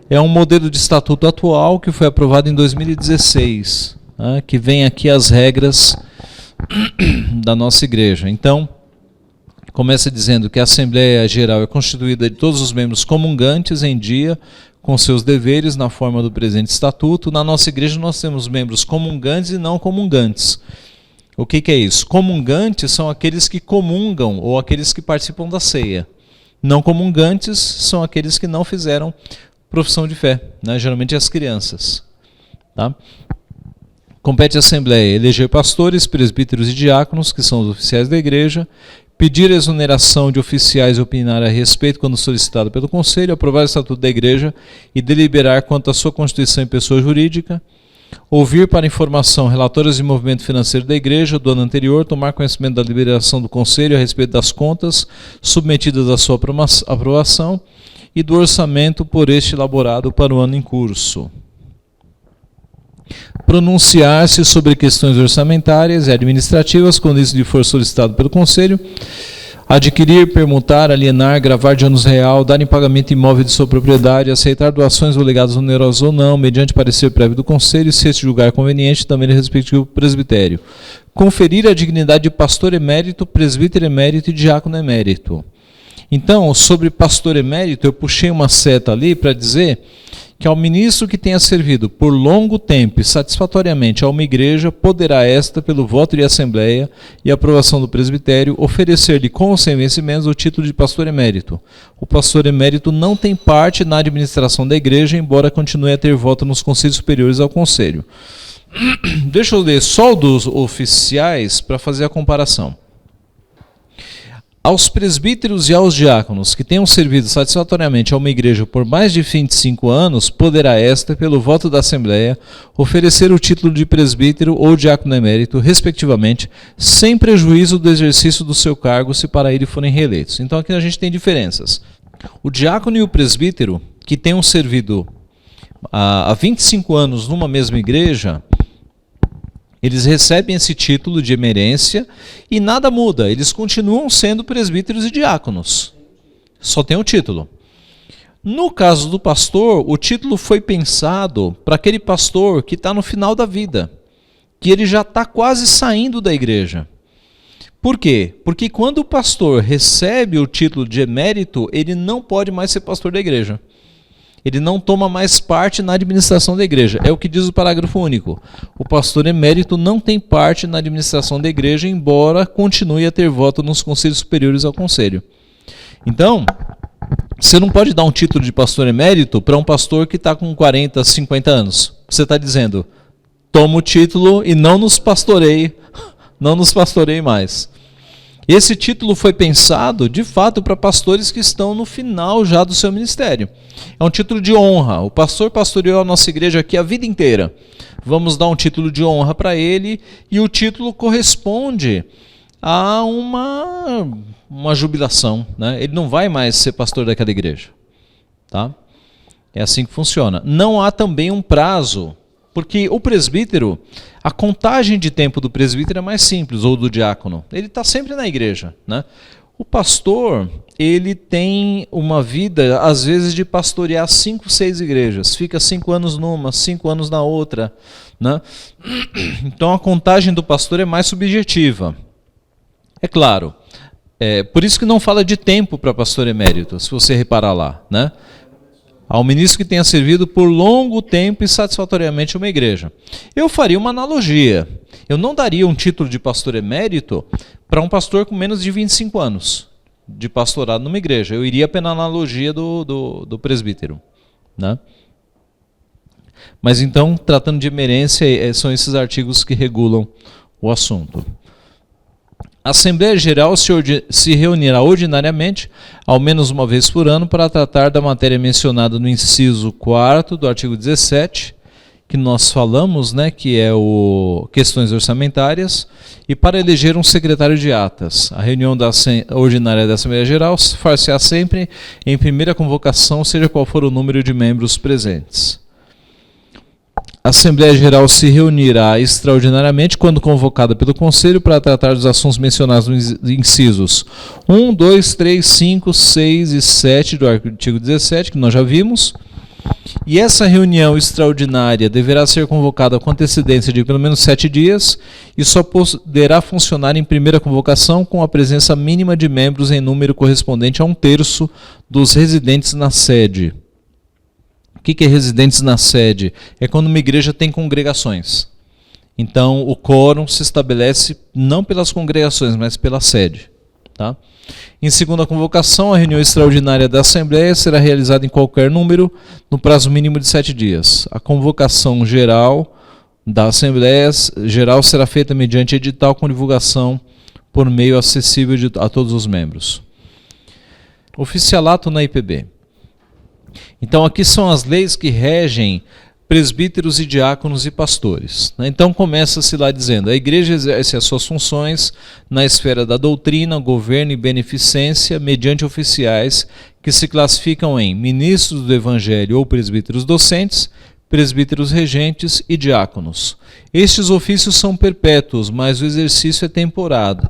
É um modelo de estatuto atual que foi aprovado em 2016, né, que vem aqui as regras da nossa igreja. Então, começa dizendo que a Assembleia Geral é constituída de todos os membros comungantes em dia com seus deveres na forma do presente estatuto. Na nossa igreja nós temos membros comungantes e não comungantes. O que é isso? Comungantes são aqueles que comungam ou aqueles que participam da ceia. Não comungantes são aqueles que não fizeram profissão de fé, né? Geralmente as crianças. Tá? Compete à Assembleia eleger pastores, presbíteros e diáconos, que são os oficiais da igreja, pedir a exoneração de oficiais e opinar a respeito quando solicitado pelo Conselho, aprovar o Estatuto da Igreja e deliberar quanto à sua constituição em pessoa jurídica, ouvir para informação relatórios de movimento financeiro da Igreja do ano anterior, tomar conhecimento da deliberação do Conselho a respeito das contas submetidas à sua aprovação e do orçamento por este elaborado para o ano em curso. Pronunciar-se sobre questões orçamentárias e administrativas, quando isso lhe for solicitado pelo Conselho. Adquirir, permutar, alienar, gravar de ônus real, dar em pagamento imóvel de sua propriedade, aceitar doações ou legados onerosos ou não, mediante parecer prévio do Conselho, se este julgar conveniente, também do respectivo presbitério. Conferir a dignidade de pastor emérito, presbítero emérito e diácono emérito. Então, sobre pastor emérito, eu puxei uma seta ali para dizer que ao ministro que tenha servido por longo tempo e satisfatoriamente a uma igreja, poderá esta, pelo voto de assembleia e aprovação do presbitério, oferecer-lhe com ou sem vencimentos o título de pastor emérito. O pastor emérito não tem parte na administração da igreja, embora continue a ter voto nos conselhos superiores ao conselho. Deixa eu ler só o dos oficiais para fazer a comparação. Aos presbíteros e aos diáconos que tenham servido satisfatoriamente a uma igreja por mais de 25 anos, poderá esta, pelo voto da Assembleia, oferecer o título de presbítero ou diácono emérito, respectivamente, sem prejuízo do exercício do seu cargo, se para ele forem reeleitos. Então aqui a gente tem diferenças. O diácono e o presbítero, que tenham servido há 25 anos numa mesma igreja, eles recebem esse título de emerência e nada muda. Eles continuam sendo presbíteros e diáconos. Só tem o título. No caso do pastor, o título foi pensado para aquele pastor que está no final da vida, que ele já está quase saindo da igreja. Por quê? Porque quando o pastor recebe o título de emérito, ele não pode mais ser pastor da igreja. Ele não toma mais parte na administração da igreja. É o que diz o parágrafo único. O pastor emérito não tem parte na administração da igreja, embora continue a ter voto nos conselhos superiores ao conselho. Então, você não pode dar um título de pastor emérito para um pastor que está com 40, 50 anos. Você está dizendo, toma o título e não nos pastoreie mais. Esse título foi pensado, de fato, para pastores que estão no final já do seu ministério. É um título de honra. O pastor pastoreou a nossa igreja aqui a vida inteira. Vamos dar um título de honra para ele, e o título corresponde a uma jubilação, né? Ele não vai mais ser pastor daquela igreja. Tá? É assim que funciona. Não há também um prazo, porque o presbítero, a contagem de tempo do presbítero é mais simples, ou do diácono. Ele está sempre na igreja, né? O pastor, ele tem uma vida, às vezes, de pastorear 5, 6 igrejas. Fica 5 anos numa, 5 anos na outra, né? Então a contagem do pastor é mais subjetiva. É claro, por isso que não fala de tempo para pastor emérito, se você reparar lá, né? Ao ministro que tenha servido por longo tempo e satisfatoriamente uma igreja. Eu faria uma analogia. Eu não daria um título de pastor emérito para um pastor com menos de 25 anos. de pastorado numa igreja. Eu iria pela analogia do presbítero, né? Mas então, tratando de emerência, são esses artigos que regulam o assunto. A Assembleia Geral se reunirá ordinariamente, ao menos uma vez por ano, para tratar da matéria mencionada no inciso 4º do artigo 17, que nós falamos, né, que é o questões orçamentárias, e para eleger um secretário de atas. A reunião ordinária da Assembleia Geral far-se-á sempre em primeira convocação, seja qual for o número de membros presentes. A Assembleia Geral se reunirá extraordinariamente quando convocada pelo Conselho para tratar dos assuntos mencionados nos incisos 1, 2, 3, 5, 6 e 7 do artigo 17, que nós já vimos. E essa reunião extraordinária deverá ser convocada com antecedência de pelo menos 7 dias e só poderá funcionar em primeira convocação com a presença mínima de membros em número correspondente a 1/3 dos residentes na sede. O que é residentes na sede? É quando uma igreja tem congregações. Então, o quórum se estabelece não pelas congregações, mas pela sede. Tá? Em segunda convocação, a reunião extraordinária da Assembleia será realizada em qualquer número, no prazo mínimo de 7 dias. A convocação geral da Assembleia Geral será feita mediante edital com divulgação por meio acessível a todos os membros. Oficialato na IPB. Então, aqui são as leis que regem presbíteros e diáconos e pastores. Então, começa-se lá dizendo: a igreja exerce as suas funções na esfera da doutrina, governo e beneficência mediante oficiais que se classificam em ministros do evangelho ou presbíteros docentes, presbíteros regentes e diáconos. Estes ofícios são perpétuos, mas o exercício é temporário.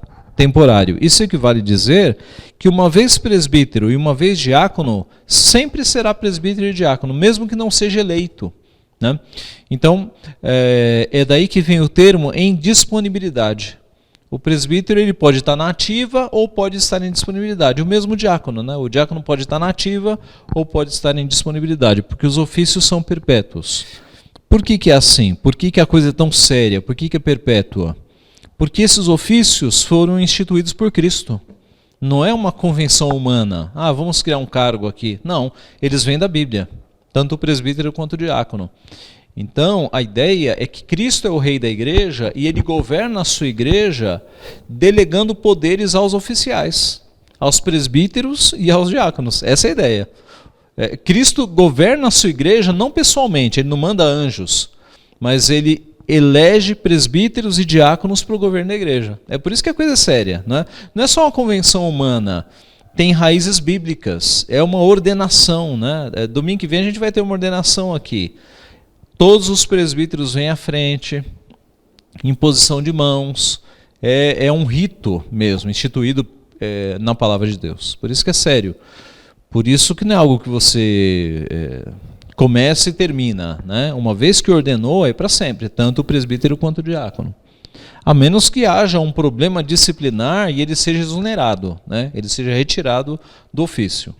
Isso equivale a dizer que uma vez presbítero e uma vez diácono, sempre será presbítero e diácono, mesmo que não seja eleito. Né? Então, é daí que vem o termo em disponibilidade. O presbítero ele pode estar na ativa ou pode estar em disponibilidade. O mesmo diácono, né? O diácono pode estar na ativa ou pode estar em disponibilidade, porque os ofícios são perpétuos. Por que é assim? Por que a coisa é tão séria? Por que é perpétua? Porque esses ofícios foram instituídos por Cristo. Não é uma convenção humana. Vamos criar um cargo aqui. Não, eles vêm da Bíblia. Tanto o presbítero quanto o diácono. Então, a ideia é que Cristo é o rei da igreja e ele governa a sua igreja delegando poderes aos oficiais, aos presbíteros e aos diáconos. Essa é a ideia. Cristo governa a sua igreja não pessoalmente, ele não manda anjos, mas ele elege presbíteros e diáconos para o governo da igreja. É por isso que a coisa é séria. Né? Não é só uma convenção humana. Tem raízes bíblicas, é uma ordenação. Né? Domingo que vem a gente vai ter uma ordenação aqui. Todos os presbíteros vêm à frente, imposição de mãos, é um rito mesmo, instituído na palavra de Deus. Por isso que é sério. Por isso que não é algo que você começa e termina. Né? Uma vez que ordenou, é para sempre, tanto o presbítero quanto o diácono. A menos que haja um problema disciplinar e ele seja exonerado, né? Ele seja retirado do ofício.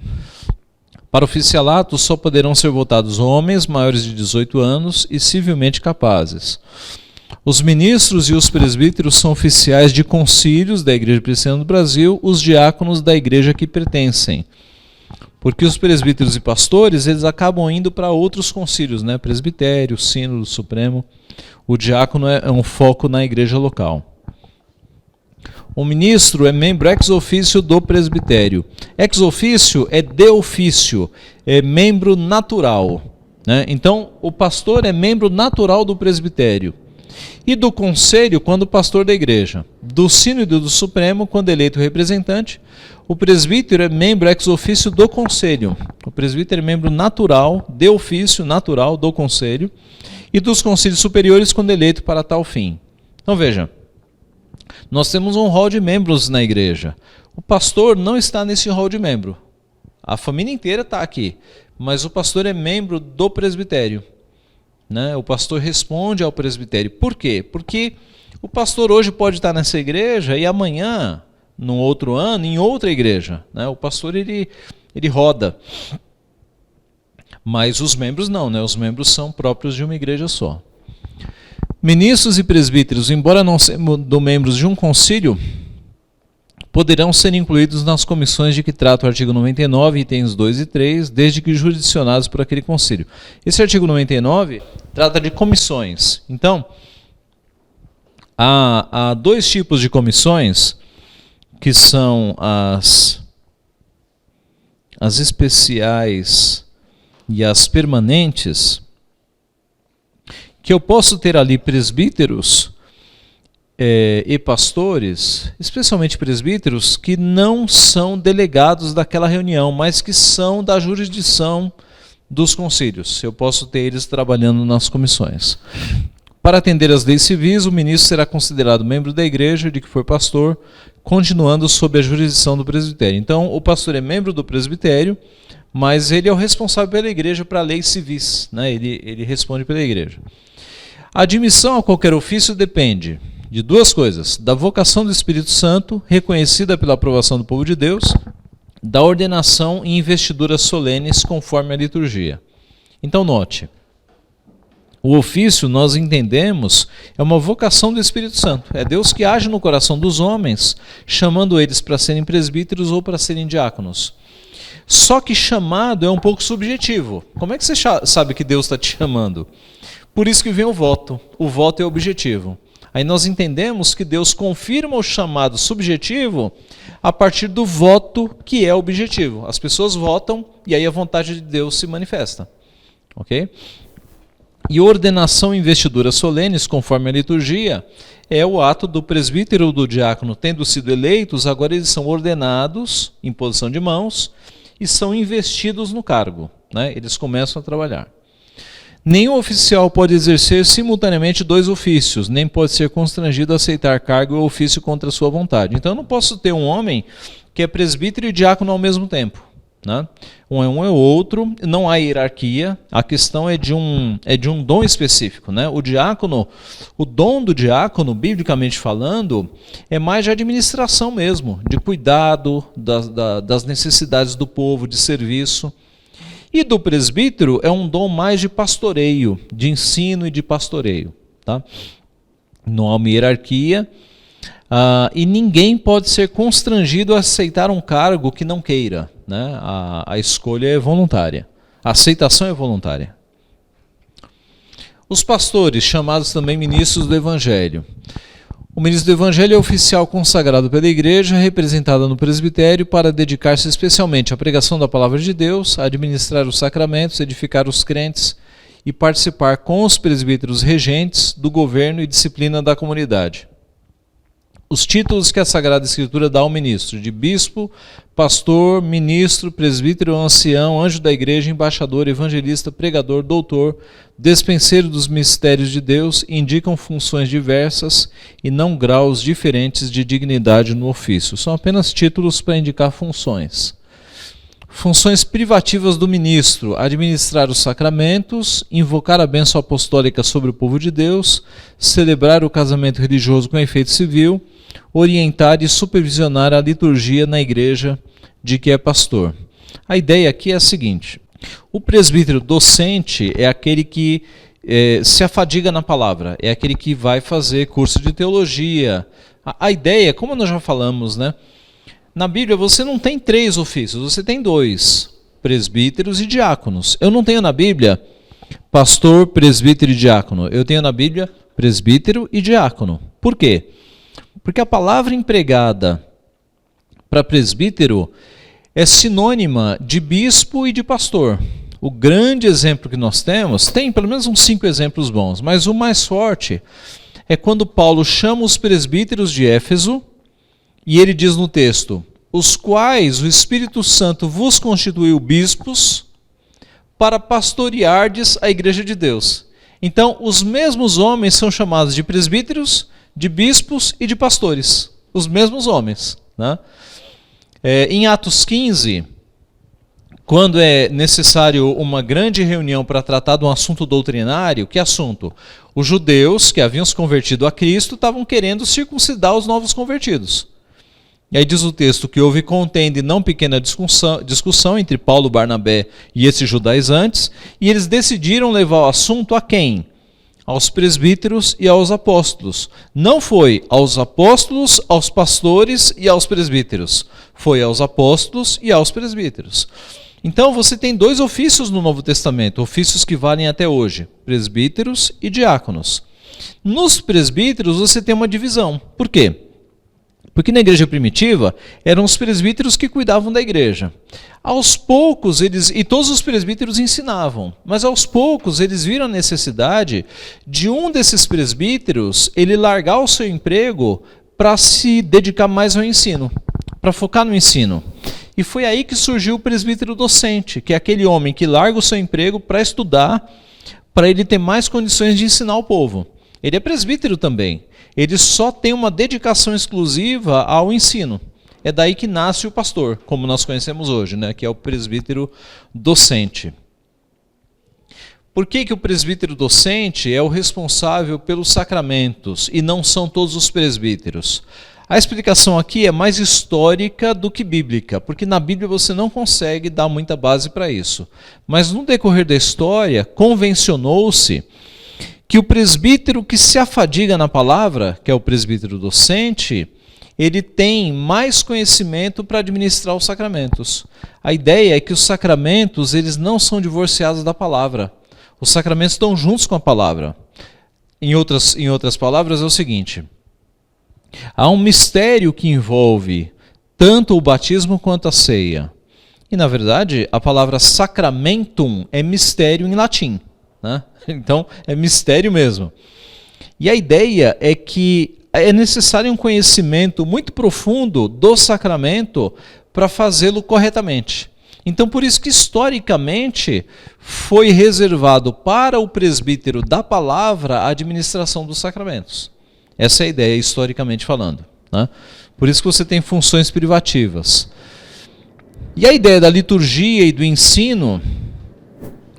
Para o oficialato só poderão ser votados homens maiores de 18 anos e civilmente capazes. Os ministros e os presbíteros são oficiais de concílios da Igreja Presbiteriana do Brasil, os diáconos da igreja que pertencem. Porque os presbíteros e pastores, eles acabam indo para outros concílios, né? Presbitério, Sínodo Supremo. O diácono é um foco na igreja local. O ministro é membro ex officio do presbitério. Ex officio é de ofício, é membro natural. Né? Então, o pastor é membro natural do presbitério. E do conselho, quando pastor da igreja. Do sínodo do Supremo, quando eleito representante. O presbítero é membro ex officio do conselho. O presbítero é membro natural, de ofício natural do conselho. E dos concílios superiores, quando eleito para tal fim. Então veja, nós temos um rol de membros na igreja. O pastor não está nesse rol de membro. A família inteira está aqui, mas o pastor é membro do presbitério. Né? O pastor responde ao presbitério. Por quê? Porque o pastor hoje pode estar nessa igreja e amanhã, num outro ano, em outra igreja. Né? O pastor ele roda. Mas os membros não, né? Os membros são próprios de uma igreja só. Ministros e presbíteros, embora não sejam membros de um concílio, poderão ser incluídos nas comissões de que trata o artigo 99, itens 2 e 3, desde que jurisdicionados por aquele concílio. Esse artigo 99 trata de comissões. Então, há dois tipos de comissões, que são as especiais e as permanentes, que eu posso ter ali presbíteros e pastores, especialmente presbíteros, que não são delegados daquela reunião, mas que são da jurisdição dos concílios. Eu posso ter eles trabalhando nas comissões. Para atender às leis civis, o ministro será considerado membro da igreja de que for pastor, continuando sob a jurisdição do presbitério. Então, o pastor é membro do presbitério, mas ele é o responsável pela igreja para leis civis, né? Ele responde pela igreja. A admissão a qualquer ofício depende de duas coisas: da vocação do Espírito Santo, reconhecida pela aprovação do povo de Deus, da ordenação e investiduras solenes conforme a liturgia. Então note, o ofício, nós entendemos, é uma vocação do Espírito Santo. É Deus que age no coração dos homens, chamando eles para serem presbíteros ou para serem diáconos. Só que chamado é um pouco subjetivo. Como é que você sabe que Deus está te chamando? Por isso que vem o voto. O voto é objetivo. Aí nós entendemos que Deus confirma o chamado subjetivo a partir do voto que é objetivo. As pessoas votam e aí a vontade de Deus se manifesta. Ok? E ordenação e investiduras solenes, conforme a liturgia, é o ato do presbítero ou do diácono, tendo sido eleitos, agora eles são ordenados em posição de mãos e são investidos no cargo, né? Eles começam a trabalhar. Nenhum oficial pode exercer simultaneamente dois ofícios, nem pode ser constrangido a aceitar cargo ou ofício contra a sua vontade. Então eu não posso ter um homem que é presbítero e diácono ao mesmo tempo, né? Um é outro, não há hierarquia, a questão é de um dom específico, né? O dom do diácono, biblicamente falando, é mais de administração mesmo, de cuidado das necessidades do povo, de serviço. E do presbítero é um dom mais de pastoreio, de ensino e de pastoreio. Tá? Não há uma hierarquia e ninguém pode ser constrangido a aceitar um cargo que não queira. Né? A escolha é voluntária, a aceitação é voluntária. Os pastores, chamados também ministros do Evangelho. O ministro do Evangelho é oficial consagrado pela igreja, representada no presbitério, para dedicar-se especialmente à pregação da palavra de Deus, a administrar os sacramentos, edificar os crentes e participar com os presbíteros regentes do governo e disciplina da comunidade. Os títulos que a Sagrada Escritura dá ao ministro: de bispo, pastor, ministro, presbítero, ancião, anjo da igreja, embaixador, evangelista, pregador, doutor, despenseiro dos mistérios de Deus, indicam funções diversas e não graus diferentes de dignidade no ofício. São apenas títulos para indicar funções. Funções privativas do ministro: administrar os sacramentos, invocar a bênção apostólica sobre o povo de Deus, celebrar o casamento religioso com efeito civil, orientar e supervisionar a liturgia na igreja de que é pastor. A ideia aqui é a seguinte: o presbítero docente é aquele que se afadiga na palavra, é aquele que vai fazer curso de teologia. A ideia, como nós já falamos, né? Na Bíblia você não tem 3 ofícios, você tem 2, presbíteros e diáconos. Eu não tenho na Bíblia pastor, presbítero e diácono. Eu tenho na Bíblia presbítero e diácono. Por quê? Porque a palavra empregada para presbítero é sinônima de bispo e de pastor. O grande exemplo que nós temos, tem pelo menos uns 5 exemplos bons, mas o mais forte é quando Paulo chama os presbíteros de Éfeso e ele diz no texto: os quais o Espírito Santo vos constituiu bispos para pastoreardes a igreja de Deus. Então, os mesmos homens são chamados de presbíteros, de bispos e de pastores. Os mesmos homens. Né? Em Atos 15, quando é necessário uma grande reunião para tratar de um assunto doutrinário, que assunto? Os judeus que haviam se convertido a Cristo estavam querendo circuncidar os novos convertidos. E aí diz o texto que houve contenda e não pequena discussão entre Paulo, Barnabé e esses judaizantes, e eles decidiram levar o assunto a quem? aos presbíteros e aos apóstolos. Não foi aos apóstolos, aos pastores e aos presbíteros. Foi aos apóstolos e aos presbíteros. Então você tem dois ofícios no Novo Testamento, ofícios que valem até hoje, presbíteros e diáconos. Nos presbíteros você tem uma divisão. Por quê? Porque na igreja primitiva eram os presbíteros que cuidavam da igreja. Aos poucos e todos os presbíteros ensinavam, mas aos poucos eles viram a necessidade de um desses presbíteros ele largar o seu emprego para se dedicar mais ao ensino, para focar no ensino. E foi aí que surgiu o presbítero docente, que é aquele homem que larga o seu emprego para estudar, para ele ter mais condições de ensinar o povo. Ele é presbítero também. Ele só tem uma dedicação exclusiva ao ensino. É daí que nasce o pastor, como nós conhecemos hoje, né? Que é o presbítero docente. Por que o presbítero docente é o responsável pelos sacramentos e não são todos os presbíteros? A explicação aqui é mais histórica do que bíblica, porque na Bíblia você não consegue dar muita base para isso. Mas no decorrer da história, convencionou-se que o presbítero que se afadiga na palavra, que é o presbítero docente, ele tem mais conhecimento para administrar os sacramentos. A ideia é que os sacramentos eles não são divorciados da palavra. Os sacramentos estão juntos com a palavra. Em outras palavras, é o seguinte: há um mistério que envolve tanto o batismo quanto a ceia. E, na verdade, a palavra sacramentum é mistério em latim, né? Então, é mistério mesmo. E a ideia é que é necessário um conhecimento muito profundo do sacramento para fazê-lo corretamente. Então, por isso que, historicamente, foi reservado para o presbítero da palavra a administração dos sacramentos. Essa é a ideia, historicamente falando, né? Por isso que você tem funções privativas. E a ideia da liturgia e do ensino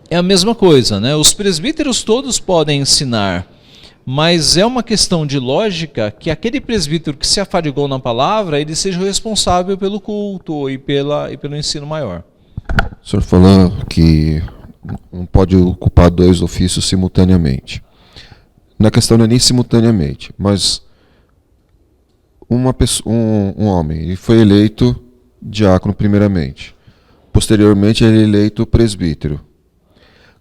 é a mesma coisa, né? Os presbíteros todos podem ensinar, mas é uma questão de lógica que aquele presbítero que se afadigou na palavra, ele seja o responsável pelo culto e pelo ensino maior. O senhor falou que não pode ocupar dois ofícios simultaneamente. Na questão não é nem simultaneamente, mas um homem ele foi eleito diácono primeiramente. Posteriormente ele é eleito presbítero.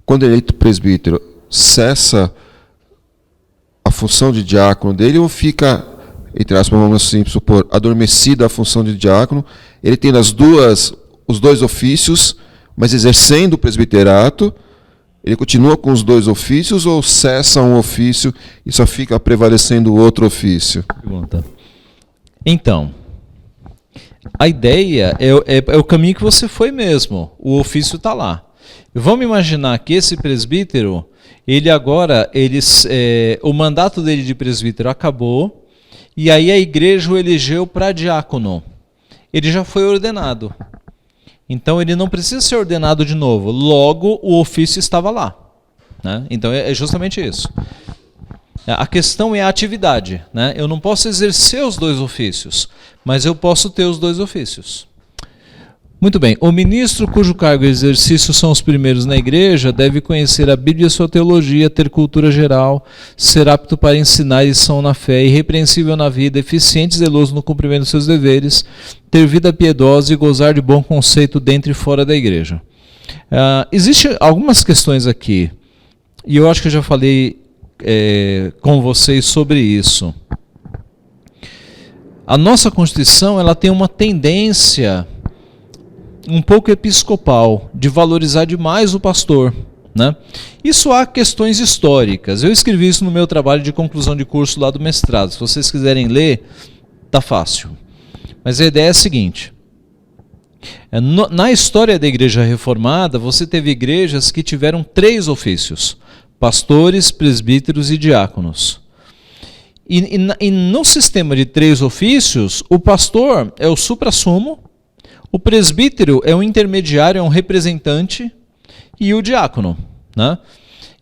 Quando é eleito presbítero, cessa a função de diácono dele ou fica, entre aspas, vamos assim supor, adormecida a função de diácono? Ele tem os dois ofícios, mas exercendo o presbiterato, ele continua com os dois ofícios ou cessa um ofício e só fica prevalecendo o outro ofício? Então, a ideia é o caminho que você foi mesmo. O ofício está lá. Vamos imaginar que esse presbítero, o mandato dele de presbítero acabou, e aí a igreja o elegeu para diácono. Ele já foi ordenado. Então ele não precisa ser ordenado de novo. Logo, o ofício estava lá, né? Então é justamente isso. A questão é a atividade, né? Eu não posso exercer os dois ofícios, mas eu posso ter os dois ofícios. Muito bem, o ministro cujo cargo e exercício são os primeiros na igreja deve conhecer a Bíblia e sua teologia, ter cultura geral, ser apto para ensinar e lição na fé, irrepreensível na vida, eficiente e zeloso no cumprimento dos seus deveres, ter vida piedosa e gozar de bom conceito dentro e fora da igreja. Existem algumas questões aqui, e eu acho que eu já falei com vocês sobre isso. A nossa Constituição ela tem uma tendência um pouco episcopal, de valorizar demais o pastor, né? Isso há questões históricas. Eu escrevi isso no meu trabalho de conclusão de curso lá do mestrado. Se vocês quiserem ler, tá fácil. Mas a ideia é a seguinte: na história da Igreja Reformada, você teve igrejas que tiveram 3 ofícios: pastores, presbíteros e diáconos. E no sistema de 3 ofícios, o pastor é o suprassumo, o presbítero é um intermediário, é um representante, e o diácono, né?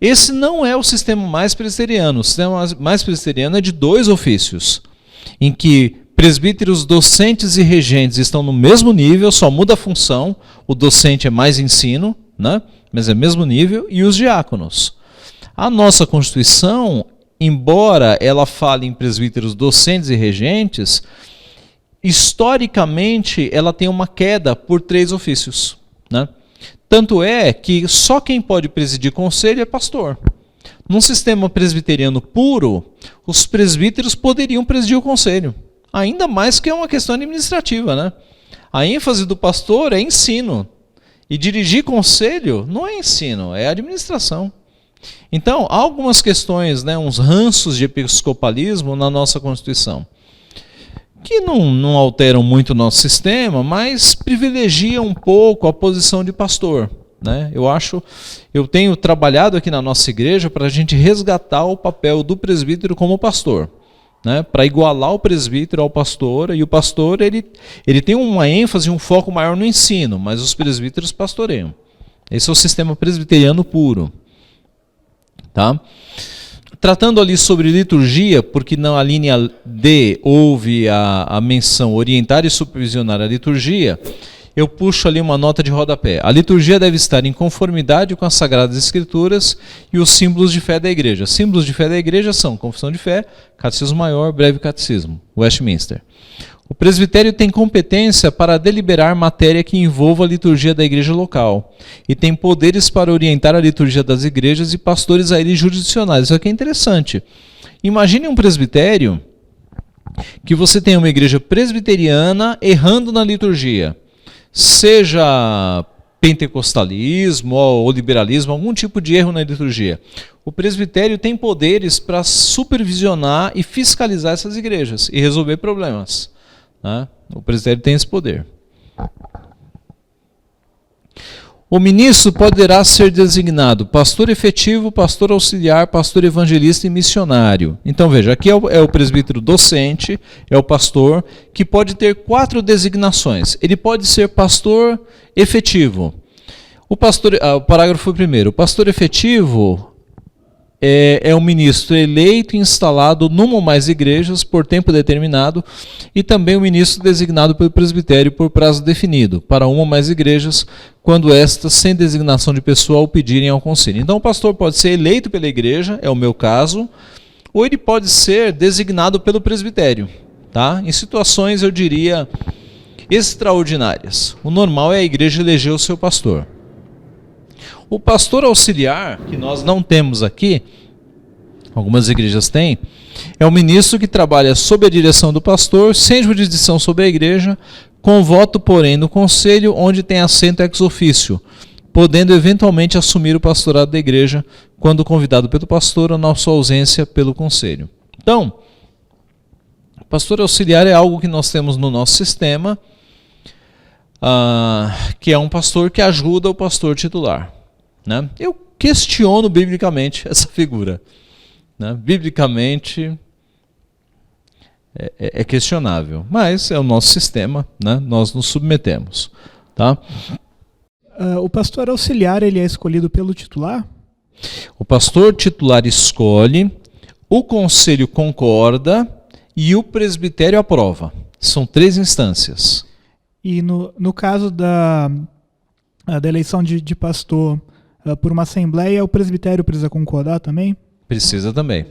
Esse não é o sistema mais presbiteriano. O sistema mais presbiteriano é de 2 ofícios, em que presbíteros docentes e regentes estão no mesmo nível, só muda a função. O docente é mais ensino, né? Mas é mesmo nível, e os diáconos. A nossa Constituição, embora ela fale em presbíteros docentes e regentes, historicamente ela tem uma queda por 3 ofícios, né? Tanto é que só quem pode presidir conselho é pastor. Num sistema presbiteriano puro, os presbíteros poderiam presidir o conselho. Ainda mais que é uma questão administrativa, né? A ênfase do pastor é ensino. E dirigir conselho não é ensino, é administração. Então, há algumas questões, né, uns ranços de episcopalismo na nossa Constituição, que não alteram muito o nosso sistema, mas privilegiam um pouco a posição de pastor, né? Eu tenho trabalhado aqui na nossa igreja para a gente resgatar o papel do presbítero como pastor, né? Para igualar o presbítero ao pastor, e o pastor ele tem uma ênfase, um foco maior no ensino, mas os presbíteros pastoreiam. Esse é o sistema presbiteriano puro. Tá? Tratando ali sobre liturgia, porque na linha D houve a menção orientar e supervisionar a liturgia, eu puxo ali uma nota de rodapé. A liturgia deve estar em conformidade com as Sagradas Escrituras e os símbolos de fé da igreja. Símbolos de fé da igreja são Confissão de Fé, Catecismo Maior, Breve Catecismo, Westminster. O presbitério tem competência para deliberar matéria que envolva a liturgia da igreja local e tem poderes para orientar a liturgia das igrejas e pastores a eles jurisdicionais. Isso aqui é interessante. Imagine um presbitério que você tem uma igreja presbiteriana errando na liturgia, seja pentecostalismo ou liberalismo, algum tipo de erro na liturgia. O presbitério tem poderes para supervisionar e fiscalizar essas igrejas e resolver problemas. O presbitério tem esse poder. O ministro poderá ser designado pastor efetivo, pastor auxiliar, pastor evangelista e missionário. Então veja, aqui é o presbítero docente, é o pastor, que pode ter 4 designações. Ele pode ser pastor efetivo. O parágrafo 1º, o pastor efetivo é um ministro eleito e instalado numa ou mais igrejas por tempo determinado e também o ministro designado pelo presbitério por prazo definido para uma ou mais igrejas, quando estas, sem designação de pessoal, pedirem ao conselho. Então o pastor pode ser eleito pela igreja, é o meu caso, ou ele pode ser designado pelo presbitério, tá? Em situações, eu diria, extraordinárias. O normal é a igreja eleger o seu pastor. O pastor auxiliar, que nós não temos aqui, algumas igrejas têm, é o ministro que trabalha sob a direção do pastor, sem jurisdição sobre a igreja, com voto, porém, no conselho, onde tem assento ex officio, podendo eventualmente assumir o pastorado da igreja, quando convidado pelo pastor ou na sua ausência pelo conselho. Então, pastor auxiliar é algo que nós temos no nosso sistema, que é um pastor que ajuda o pastor titular. Né? Eu questiono biblicamente essa figura. Né? Biblicamente é questionável, mas é o nosso sistema, né? Nós nos submetemos. Tá? O pastor auxiliar ele é escolhido pelo titular? O pastor titular escolhe, o conselho concorda e o presbitério aprova. São 3 instâncias. E no caso da eleição de pastor por uma assembleia, o presbitério precisa concordar também? Precisa também.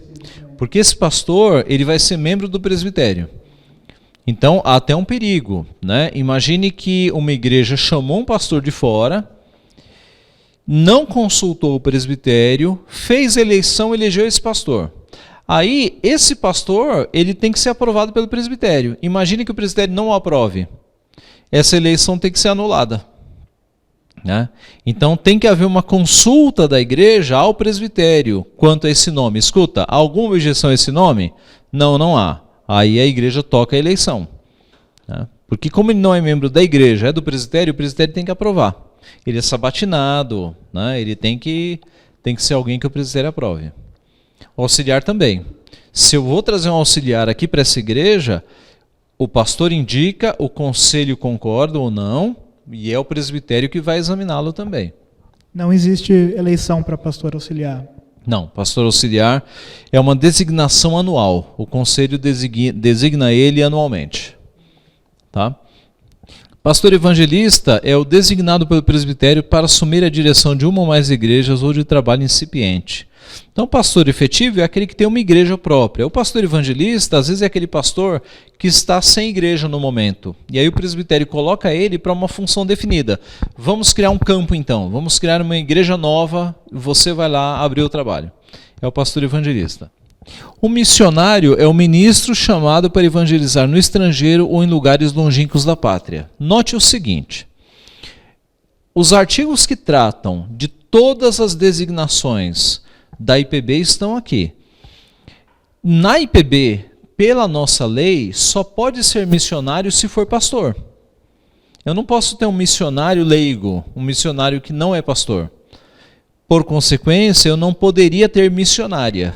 Porque esse pastor, ele vai ser membro do presbitério. Então, há até um perigo, né? Imagine que uma igreja chamou um pastor de fora, não consultou o presbitério, fez eleição, elegeu esse pastor. Aí, esse pastor, ele tem que ser aprovado pelo presbitério. Imagine que o presbitério não o aprove. Essa eleição tem que ser anulada. Né? Então tem que haver uma consulta da igreja ao presbitério quanto a esse nome. Escuta, há alguma objeção a esse nome? Não, não há. Aí a igreja toca a eleição. Né? Porque como ele não é membro da igreja, é do presbitério, o presbitério tem que aprovar. Ele é sabatinado, né? Ele tem que ser alguém que o presbitério aprove. O auxiliar também. Se eu vou trazer um auxiliar aqui para essa igreja, o pastor indica, o conselho concorda ou não, e é o presbitério que vai examiná-lo também. Não existe eleição para pastor auxiliar? Não, pastor auxiliar é uma designação anual. O conselho designa ele anualmente. Tá? Pastor evangelista é o designado pelo presbitério para assumir a direção de uma ou mais igrejas ou de trabalho incipiente. Então, o pastor efetivo é aquele que tem uma igreja própria. O pastor evangelista, às vezes, é aquele pastor que está sem igreja no momento. E aí o presbitério coloca ele para uma função definida. Vamos criar um campo, então. Vamos criar uma igreja nova. Você vai lá abrir o trabalho. É o pastor evangelista. O missionário é o ministro chamado para evangelizar no estrangeiro ou em lugares longínquos da pátria. Note o seguinte. Os artigos que tratam de todas as designações da IPB estão aqui. Na IPB, pela nossa lei, só pode ser missionário se for pastor. Eu não posso ter um missionário leigo, um missionário que não é pastor. Por consequência, eu não poderia ter missionária.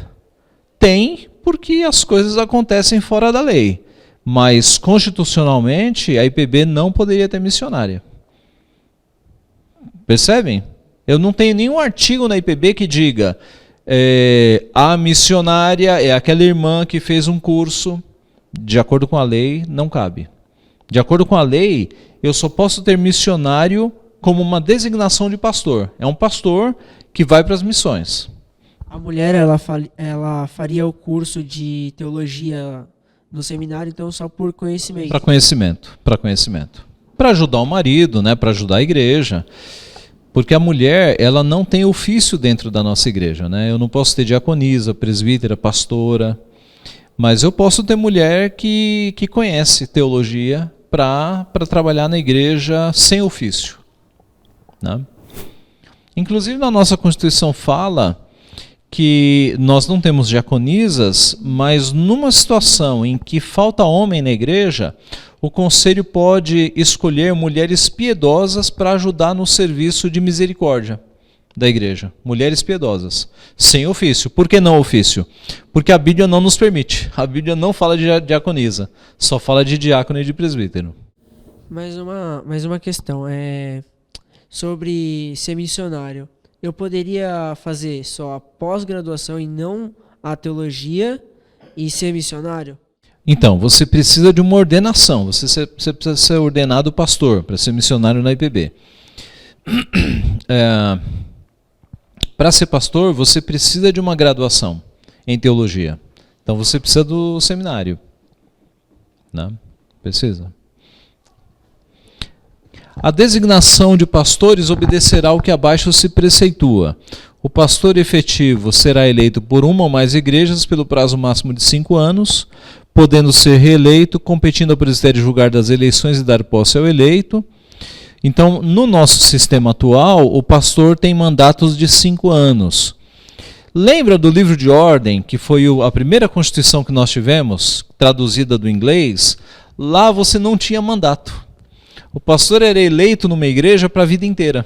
Tem, porque as coisas acontecem fora da lei. Mas, constitucionalmente, a IPB não poderia ter missionária. Percebem? Eu não tenho nenhum artigo na IPB que diga a missionária é aquela irmã que fez um curso. De acordo com a lei, não cabe. De acordo com a lei, eu só posso ter missionário como uma designação de pastor. É um pastor que vai para as missões. A mulher, ela faria o curso de teologia no seminário, então só por conhecimento. Para conhecimento. Para ajudar o marido, né, para ajudar a igreja. Porque a mulher, ela não tem ofício dentro da nossa igreja, né? Eu não posso ter diaconisa, presbítera, pastora, mas eu posso ter mulher que conhece teologia para trabalhar na igreja sem ofício, né? Inclusive, na nossa Constituição fala que nós não temos diaconisas, mas numa situação em que falta homem na igreja, o conselho pode escolher mulheres piedosas para ajudar no serviço de misericórdia da igreja. Mulheres piedosas, sem ofício. Por que não ofício? Porque a Bíblia não nos permite. A Bíblia não fala de diaconisa, só fala de diácono e de presbítero. Mais uma questão, sobre ser missionário. Eu poderia fazer só a pós-graduação e não a teologia e ser missionário? Então, você precisa de uma ordenação. Você precisa ser ordenado pastor para ser missionário na IPB. Para ser pastor, você precisa de uma graduação em teologia. Então, você precisa do seminário. Né? Precisa. A designação de pastores obedecerá ao que abaixo se preceitua. O pastor efetivo será eleito por uma ou mais igrejas pelo prazo máximo de 5 anos, podendo ser reeleito, competindo ao presbitério julgar das eleições e dar posse ao eleito. Então, no nosso sistema atual, o pastor tem mandatos de 5 anos. Lembra do livro de ordem, que foi a primeira constituição que nós tivemos, traduzida do inglês? Lá você não tinha mandato. O pastor era eleito numa igreja para a vida inteira.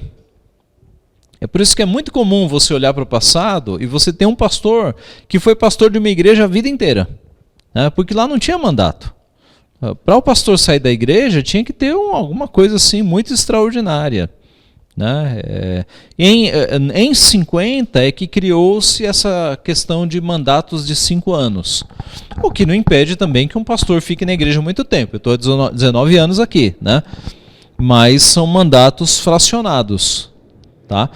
É por isso que é muito comum você olhar para o passado e você ter um pastor que foi pastor de uma igreja a vida inteira. Né? Porque lá não tinha mandato. Para o pastor sair da igreja, tinha que ter alguma coisa assim muito extraordinária. Né? Em 50 é que criou-se essa questão de mandatos de 5 anos. O que não impede também que um pastor fique na igreja muito tempo. Eu estou há 19 anos aqui, né? Mas são mandatos fracionados. Tá?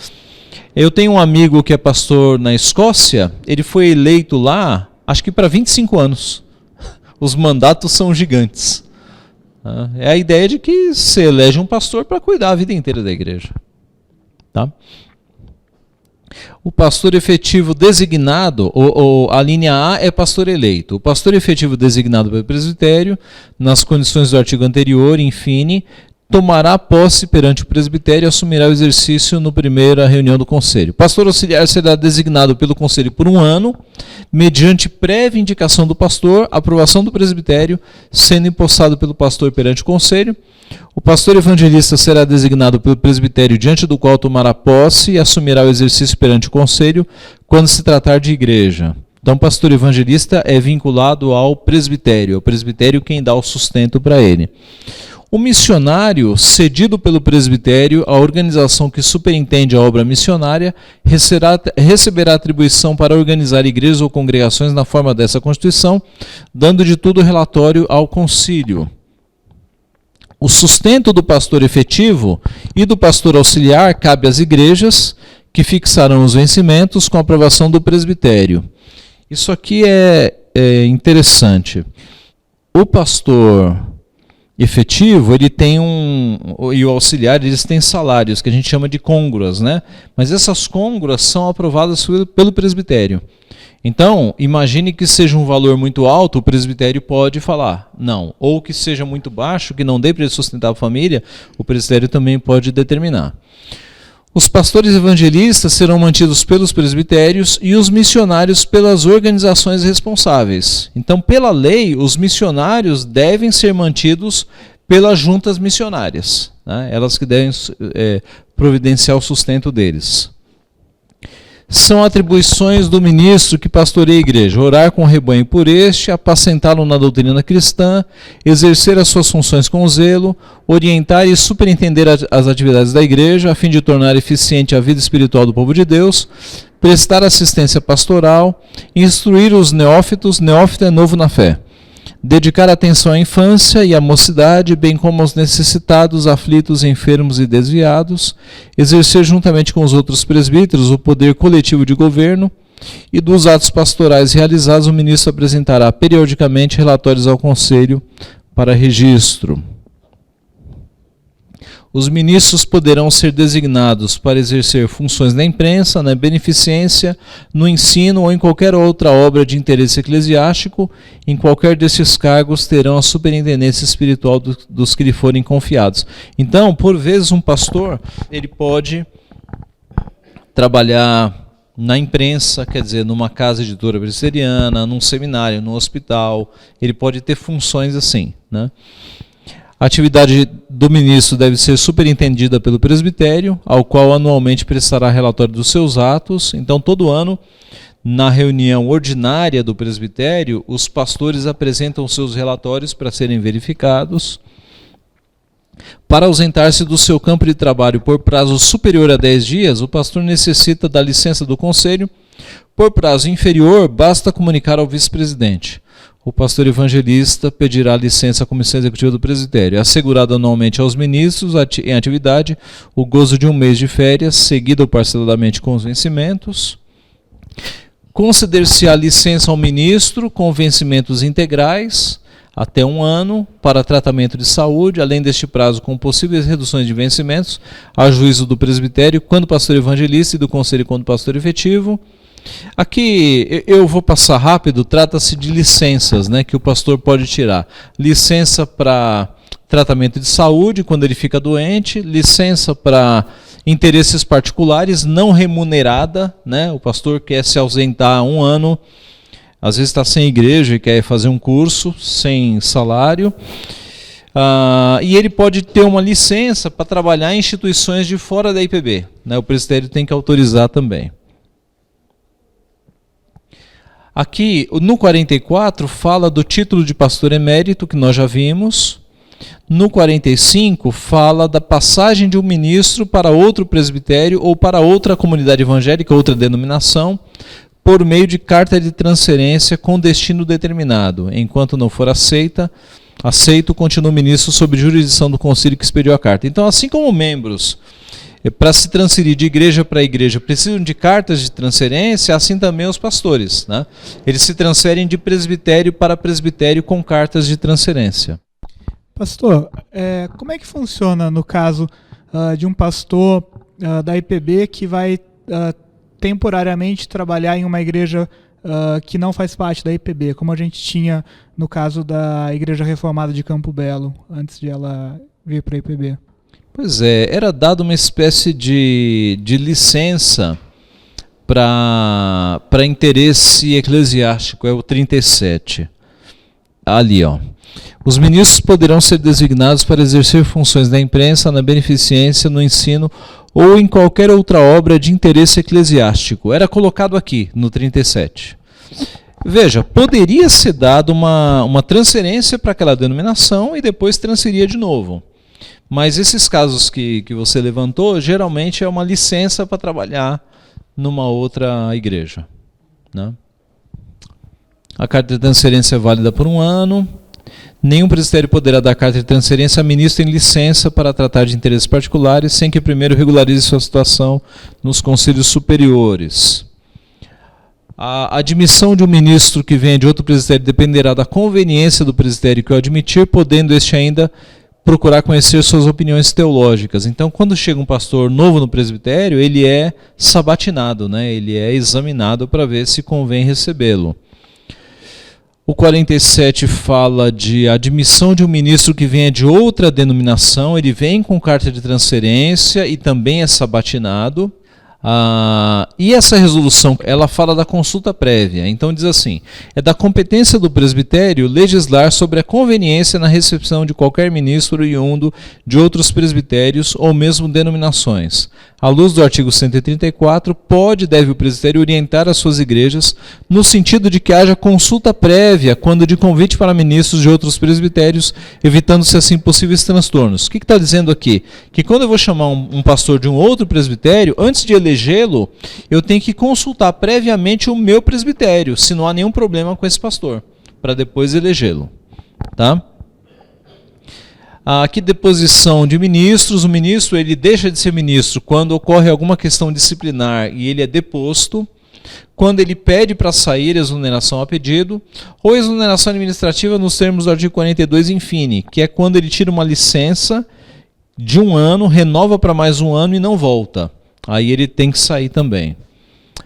Eu tenho um amigo que é pastor na Escócia, ele foi eleito lá, acho que para 25 anos. Os mandatos são gigantes. É a ideia de que se elege um pastor para cuidar a vida inteira da igreja. Tá? O pastor efetivo designado, a linha A é pastor eleito. O pastor efetivo designado pelo presbitério, nas condições do artigo anterior, infine, tomará posse perante o presbitério e assumirá o exercício na primeira reunião do conselho. O pastor auxiliar será designado pelo conselho por 1 ano, mediante prévia indicação do pastor, aprovação do presbitério, sendo empossado pelo pastor perante o conselho. O pastor evangelista será designado pelo presbitério, diante do qual tomará posse e assumirá o exercício perante o conselho, quando se tratar de igreja. Então, o pastor evangelista é vinculado ao presbitério. É o presbitério quem dá o sustento para ele. O missionário, cedido pelo presbitério, a organização que superintende a obra missionária, receberá atribuição para organizar igrejas ou congregações na forma dessa Constituição, dando de tudo relatório ao concílio. O sustento do pastor efetivo e do pastor auxiliar cabe às igrejas, que fixarão os vencimentos com aprovação do presbitério. Isso aqui é interessante. O pastor efetivo, ele tem e o auxiliar, eles têm salários que a gente chama de côngruas, né? Mas essas côngruas são aprovadas pelo presbitério. Então, imagine que seja um valor muito alto, o presbitério pode falar não. Ou que seja muito baixo, que não dê para ele sustentar a família, o presbitério também pode determinar. Os pastores evangelistas serão mantidos pelos presbitérios e os missionários pelas organizações responsáveis. Então, pela lei, os missionários devem ser mantidos pelas juntas missionárias, né? Elas que devem providenciar o sustento deles. São atribuições do ministro que pastoreia a igreja: orar com o rebanho por este, apacentá-lo na doutrina cristã, exercer as suas funções com zelo, orientar e superintender as atividades da igreja, a fim de tornar eficiente a vida espiritual do povo de Deus, prestar assistência pastoral, instruir os neófitos, neófito é novo na fé, dedicar atenção à infância e à mocidade, bem como aos necessitados, aflitos, enfermos e desviados, exercer juntamente com os outros presbíteros o poder coletivo de governo, e dos atos pastorais realizados o ministro apresentará periodicamente relatórios ao conselho para registro. Os ministros poderão ser designados para exercer funções na imprensa, na beneficência, no ensino ou em qualquer outra obra de interesse eclesiástico. Em qualquer desses cargos terão a superintendência espiritual dos que lhe forem confiados. Então, por vezes, um pastor ele pode trabalhar na imprensa, quer dizer, numa casa editora presbiteriana, num seminário, num hospital. Ele pode ter funções assim, né? A atividade do ministro deve ser superintendida pelo presbitério, ao qual anualmente prestará relatório dos seus atos. Então, todo ano, na reunião ordinária do presbitério, os pastores apresentam seus relatórios para serem verificados. Para ausentar-se do seu campo de trabalho por prazo superior a 10 dias, o pastor necessita da licença do conselho. Por prazo inferior, basta comunicar ao vice-presidente. O pastor evangelista pedirá licença à comissão executiva do presbitério. É assegurado anualmente aos ministros em atividade o gozo de um mês de férias, seguido parceladamente com os vencimentos. Conceder-se-á licença ao ministro com vencimentos integrais, até 1 ano, para tratamento de saúde, além deste prazo com possíveis reduções de vencimentos, a juízo do presbitério, quando pastor evangelista, e do conselho quando pastor efetivo. Aqui eu vou passar rápido, trata-se de licenças, né, que o pastor pode tirar. Licença para tratamento de saúde, quando ele fica doente, licença para interesses particulares, não remunerada, né, o pastor quer se ausentar 1 ano, às vezes está sem igreja e quer fazer um curso, sem salário. E ele pode ter uma licença para trabalhar em instituições de fora da IPB, né, o presbitério tem que autorizar também. Aqui, no 44, fala do título de pastor emérito, que nós já vimos. No 45, fala da passagem de um ministro para outro presbitério ou para outra comunidade evangélica, outra denominação, por meio de carta de transferência com destino determinado. Enquanto não for aceito, continua o ministro sob jurisdição do concílio que expediu a carta. Então, assim como membros, para se transferir de igreja para igreja, precisam de cartas de transferência, assim também os pastores, né? Eles se transferem de presbitério para presbitério com cartas de transferência. Pastor, como é que funciona no caso de um pastor da IPB que vai temporariamente trabalhar em uma igreja que não faz parte da IPB, como a gente tinha no caso da Igreja Reformada de Campo Belo, antes de ela vir para a IPB? Pois é, era dado uma espécie de licença para interesse eclesiástico, é o 37. Ali, ó. Os ministros poderão ser designados para exercer funções na imprensa, na beneficência, no ensino ou em qualquer outra obra de interesse eclesiástico. Era colocado aqui, no 37. Veja, poderia ser dado uma transferência para aquela denominação e depois transferia de novo. Mas esses casos que você levantou, geralmente é uma licença para trabalhar numa outra igreja, né? A carta de transferência é válida por 1 ano. Nenhum presbitério poderá dar carta de transferência a ministro em licença para tratar de interesses particulares, sem que primeiro regularize sua situação nos conselhos superiores. A admissão de um ministro que venha de outro presbitério dependerá da conveniência do presbitério que o admitir, podendo este ainda procurar conhecer suas opiniões teológicas. Então, quando chega um pastor novo no presbitério, ele é sabatinado, né? Ele é examinado para ver se convém recebê-lo. O 47 fala de admissão de um ministro que venha de outra denominação, ele vem com carta de transferência e também é sabatinado. E essa resolução, ela fala da consulta prévia. Então diz assim: é da competência do presbitério legislar sobre a conveniência na recepção de qualquer ministro oriundo de outros presbitérios ou mesmo denominações. À luz do artigo 134, pode e deve o presbitério orientar as suas igrejas no sentido de que haja consulta prévia quando de convite para ministros de outros presbitérios, evitando-se assim possíveis transtornos. O que está dizendo aqui? Que quando eu vou chamar um pastor de um outro presbitério, antes de elegê-lo, eu tenho que consultar previamente o meu presbitério, se não há nenhum problema com esse pastor, para depois elegê-lo. Tá? Aqui, deposição de ministros. O ministro ele deixa de ser ministro quando ocorre alguma questão disciplinar e ele é deposto, quando ele pede para sair, exoneração a pedido, ou exoneração administrativa nos termos do artigo 42 infine, que é quando ele tira uma licença de 1 ano, renova para mais 1 ano e não volta. Aí ele tem que sair também.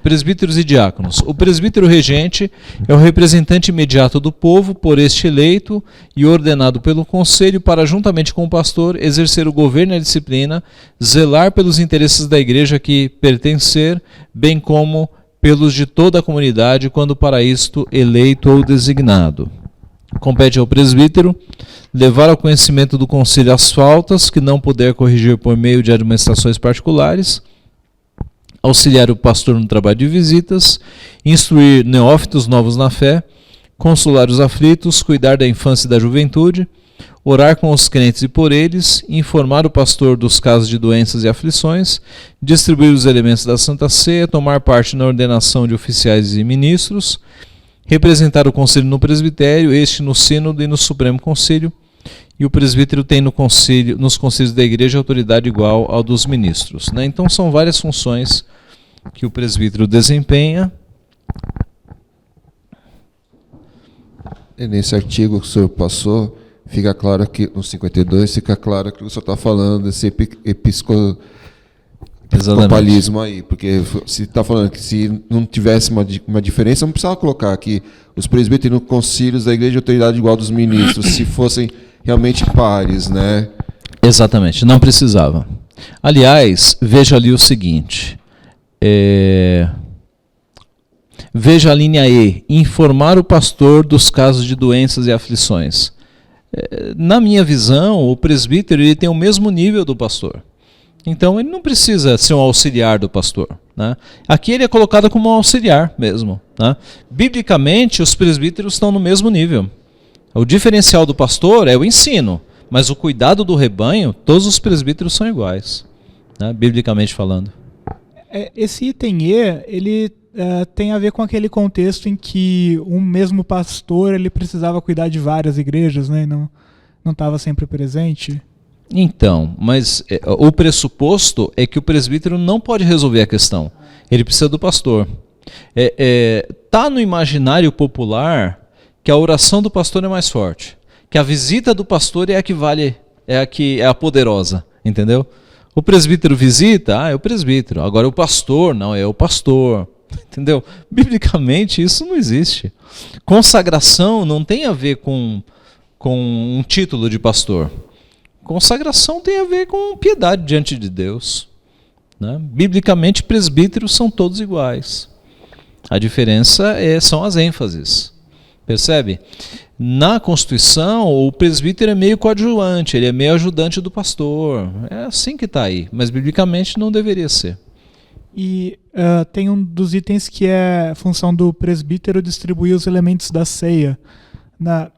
Presbíteros e diáconos. O presbítero regente é o representante imediato do povo, por este eleito e ordenado pelo conselho para, juntamente com o pastor, exercer o governo e a disciplina, zelar pelos interesses da igreja a que pertencer, bem como pelos de toda a comunidade, quando para isto eleito ou designado. Compete ao presbítero levar ao conhecimento do conselho as faltas que não puder corrigir por meio de administrações particulares, auxiliar o pastor no trabalho de visitas, instruir neófitos novos na fé, consolar os aflitos, cuidar da infância e da juventude, orar com os crentes e por eles, informar o pastor dos casos de doenças e aflições, distribuir os elementos da Santa Ceia, tomar parte na ordenação de oficiais e ministros, representar o conselho no presbitério, este no sínodo e no Supremo Conselho, e o presbítero tem nos conselhos da igreja autoridade igual ao dos ministros. Né? Então são várias funções que o presbítero desempenha. E nesse artigo que o senhor passou, fica claro que, no 52, fica claro que o senhor está falando desse episcopalismo aí, porque se está falando que se não tivesse uma diferença, não precisava colocar aqui os presbíteros nos concílios da igreja de autoridade igual dos ministros, se fossem realmente pares, né? Exatamente, não precisava. Aliás, veja ali o seguinte, veja a linha E, informar o pastor dos casos de doenças e aflições. Na minha visão, o presbítero ele tem o mesmo nível do pastor. Então ele não precisa ser um auxiliar do pastor. Né? Aqui ele é colocado como um auxiliar mesmo. Né? Biblicamente, os presbíteros estão no mesmo nível. O diferencial do pastor é o ensino, mas o cuidado do rebanho, todos os presbíteros são iguais, né? Biblicamente falando. Esse item E, ele tem a ver com aquele contexto em que um mesmo pastor ele precisava cuidar de várias igrejas, né? E não estava sempre presente. Então, mas o pressuposto é que o presbítero não pode resolver a questão. Ele precisa do pastor. Tá no imaginário popular que a oração do pastor é mais forte, que a visita do pastor é a que vale, é a poderosa, entendeu? O presbítero visita, é o presbítero. Agora o pastor, não, é o pastor, entendeu? Biblicamente isso não existe. Consagração não tem a ver com um título de pastor. Consagração tem a ver com piedade diante de Deus. Né? Biblicamente, presbíteros são todos iguais. A diferença são as ênfases. Percebe? Na Constituição, o presbítero é meio coadjuvante, ele é meio ajudante do pastor. É assim que está aí, mas biblicamente não deveria ser. E tem um dos itens que é a função do presbítero distribuir os elementos da ceia.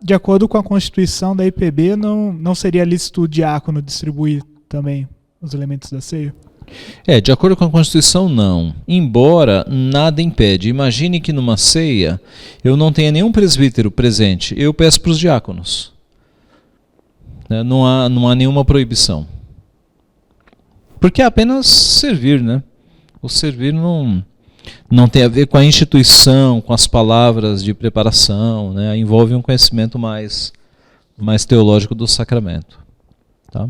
De acordo com a Constituição da IPB, não seria lícito o diácono distribuir também os elementos da ceia? De acordo com a Constituição, não. Embora nada impede. Imagine que numa ceia eu não tenha nenhum presbítero presente. Eu peço para os diáconos. né? Não há nenhuma proibição. Porque é apenas servir, né? O servir não tem a ver com a instituição, com as palavras de preparação, né? Envolve um conhecimento mais teológico do sacramento. Tá?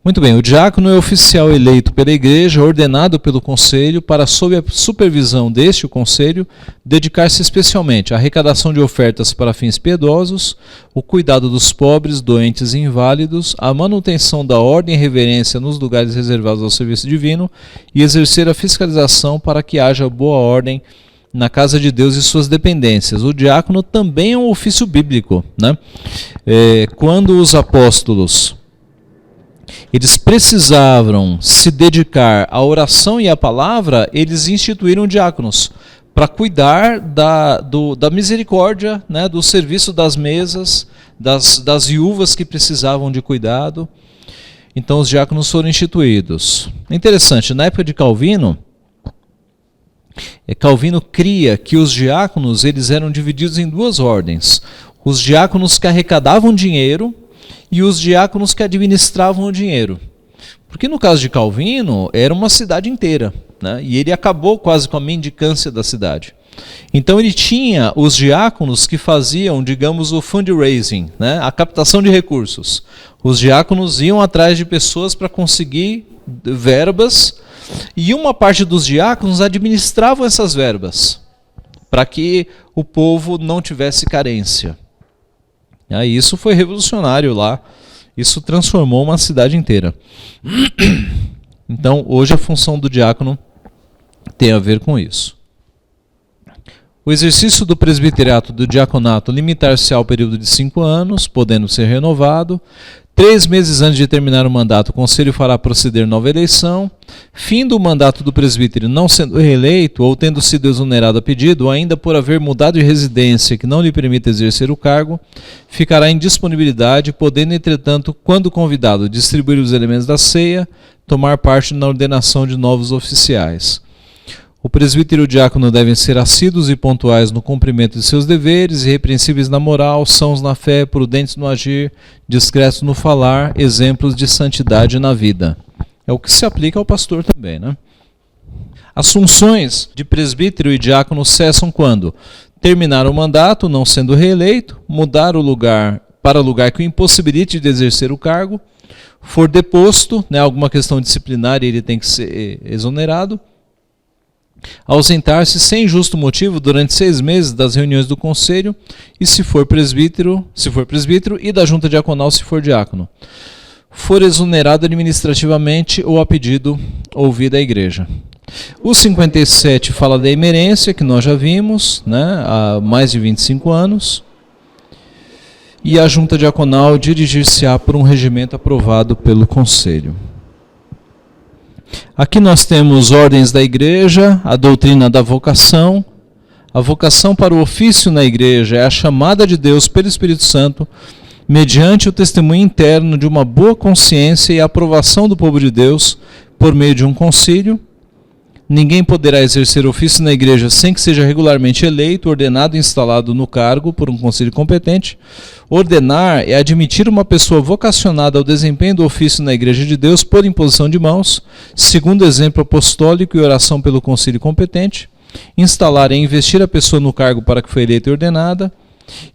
Muito bem, o diácono é oficial eleito pela igreja, ordenado pelo conselho, para, sob a supervisão deste, o conselho, dedicar-se especialmente à arrecadação de ofertas para fins piedosos, o cuidado dos pobres, doentes e inválidos, a manutenção da ordem e reverência nos lugares reservados ao serviço divino e exercer a fiscalização para que haja boa ordem na casa de Deus e suas dependências. O diácono também é um ofício bíblico, né? Quando os apóstolos eles precisavam se dedicar à oração e à palavra, eles instituíram diáconos para cuidar da misericórdia, né, do serviço das mesas, das viúvas que precisavam de cuidado. Então os diáconos foram instituídos. É interessante, na época de Calvino, Calvino cria que os diáconos eles eram divididos em duas ordens. Os diáconos que arrecadavam dinheiro e os diáconos que administravam o dinheiro. Porque no caso de Calvino, era uma cidade inteira, né? E ele acabou quase com a mendicância da cidade. Então ele tinha os diáconos que faziam, digamos, o fundraising, né? A captação de recursos. Os diáconos iam atrás de pessoas para conseguir verbas, e uma parte dos diáconos administravam essas verbas, para que o povo não tivesse carência. Isso foi revolucionário lá. Isso transformou uma cidade inteira. Então, hoje a função do diácono tem a ver com isso. O exercício do presbiteriato do diaconato limitar-se ao período de 5 anos, podendo ser renovado. 3 meses antes de terminar o mandato, o conselho fará proceder nova eleição. Fim do mandato do presbítero não sendo reeleito ou tendo sido exonerado a pedido, ou ainda por haver mudado de residência que não lhe permita exercer o cargo, ficará em disponibilidade, podendo, entretanto, quando convidado, distribuir os elementos da ceia, tomar parte na ordenação de novos oficiais. O presbítero e o diácono devem ser assíduos e pontuais no cumprimento de seus deveres, irrepreensíveis na moral, sãos na fé, prudentes no agir, discretos no falar, exemplos de santidade na vida. É o que se aplica ao pastor também, né? As funções de presbítero e diácono cessam quando terminar o mandato, não sendo reeleito, mudar o lugar para lugar que o impossibilite de exercer o cargo, for deposto, né, alguma questão disciplinar e ele tem que ser exonerado, ausentar-se sem justo motivo durante 6 meses das reuniões do conselho e se for presbítero e da junta diaconal se for diácono. For exonerado administrativamente ou a pedido ouvida a igreja. O 57 fala da emerência, que nós já vimos, né, há mais de 25 anos. E a junta diaconal dirigir-se-á por um regimento aprovado pelo conselho. Aqui nós temos ordens da igreja, a doutrina da vocação. A vocação para o ofício na igreja é a chamada de Deus pelo Espírito Santo, mediante o testemunho interno de uma boa consciência e a aprovação do povo de Deus por meio de um concílio. Ninguém poderá exercer ofício na igreja sem que seja regularmente eleito, ordenado e instalado no cargo por um conselho competente. Ordenar é admitir uma pessoa vocacionada ao desempenho do ofício na igreja de Deus por imposição de mãos, segundo exemplo apostólico e oração pelo conselho competente. Instalar é investir a pessoa no cargo para que foi eleita e ordenada.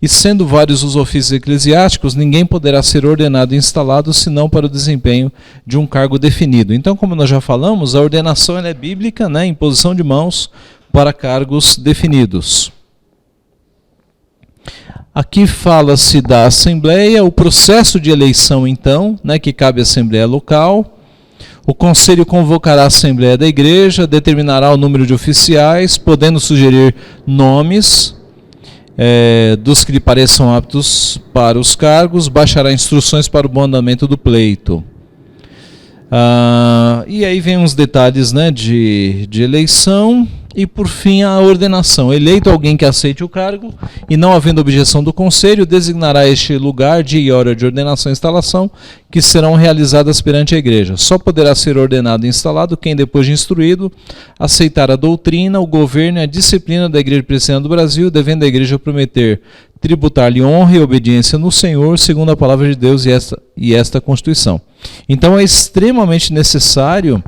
E sendo vários os ofícios eclesiásticos, ninguém poderá ser ordenado e instalado senão para o desempenho de um cargo definido. Então, como nós já falamos, a ordenação ela é bíblica, né, imposição de mãos para cargos definidos. Aqui fala-se da Assembleia, o processo de eleição, então, né, que cabe à Assembleia local. O Conselho convocará a Assembleia da Igreja, determinará o número de oficiais, podendo sugerir nomes dos que lhe pareçam aptos para os cargos, baixará instruções para o bom andamento do pleito. E aí vem uns detalhes, né, de eleição e, por fim, a ordenação. Eleito alguém que aceite o cargo e, não havendo objeção do conselho, designará este lugar, dia e hora de ordenação e instalação, que serão realizadas perante a igreja. Só poderá ser ordenado e instalado quem, depois de instruído, aceitar a doutrina, o governo e a disciplina da Igreja Presbiteriana do Brasil, devendo a igreja prometer tributar-lhe honra e obediência no Senhor, segundo a palavra de Deus e esta Constituição. Então é extremamente necessário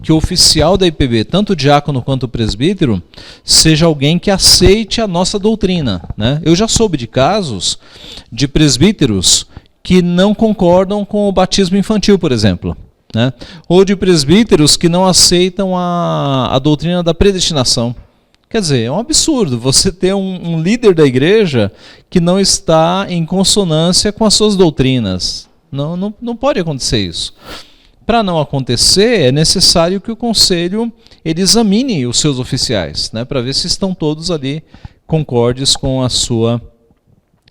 que o oficial da IPB, tanto o diácono quanto o presbítero, seja alguém que aceite a nossa doutrina, né? Eu já soube de casos de presbíteros que não concordam com o batismo infantil, por exemplo, né? Ou de presbíteros que não aceitam a doutrina da predestinação. Quer dizer, é um absurdo você ter um líder da igreja que não está em consonância com as suas doutrinas. Não pode acontecer isso. Para não acontecer, é necessário que o conselho ele examine os seus oficiais, né, para ver se estão todos ali concordes com a sua...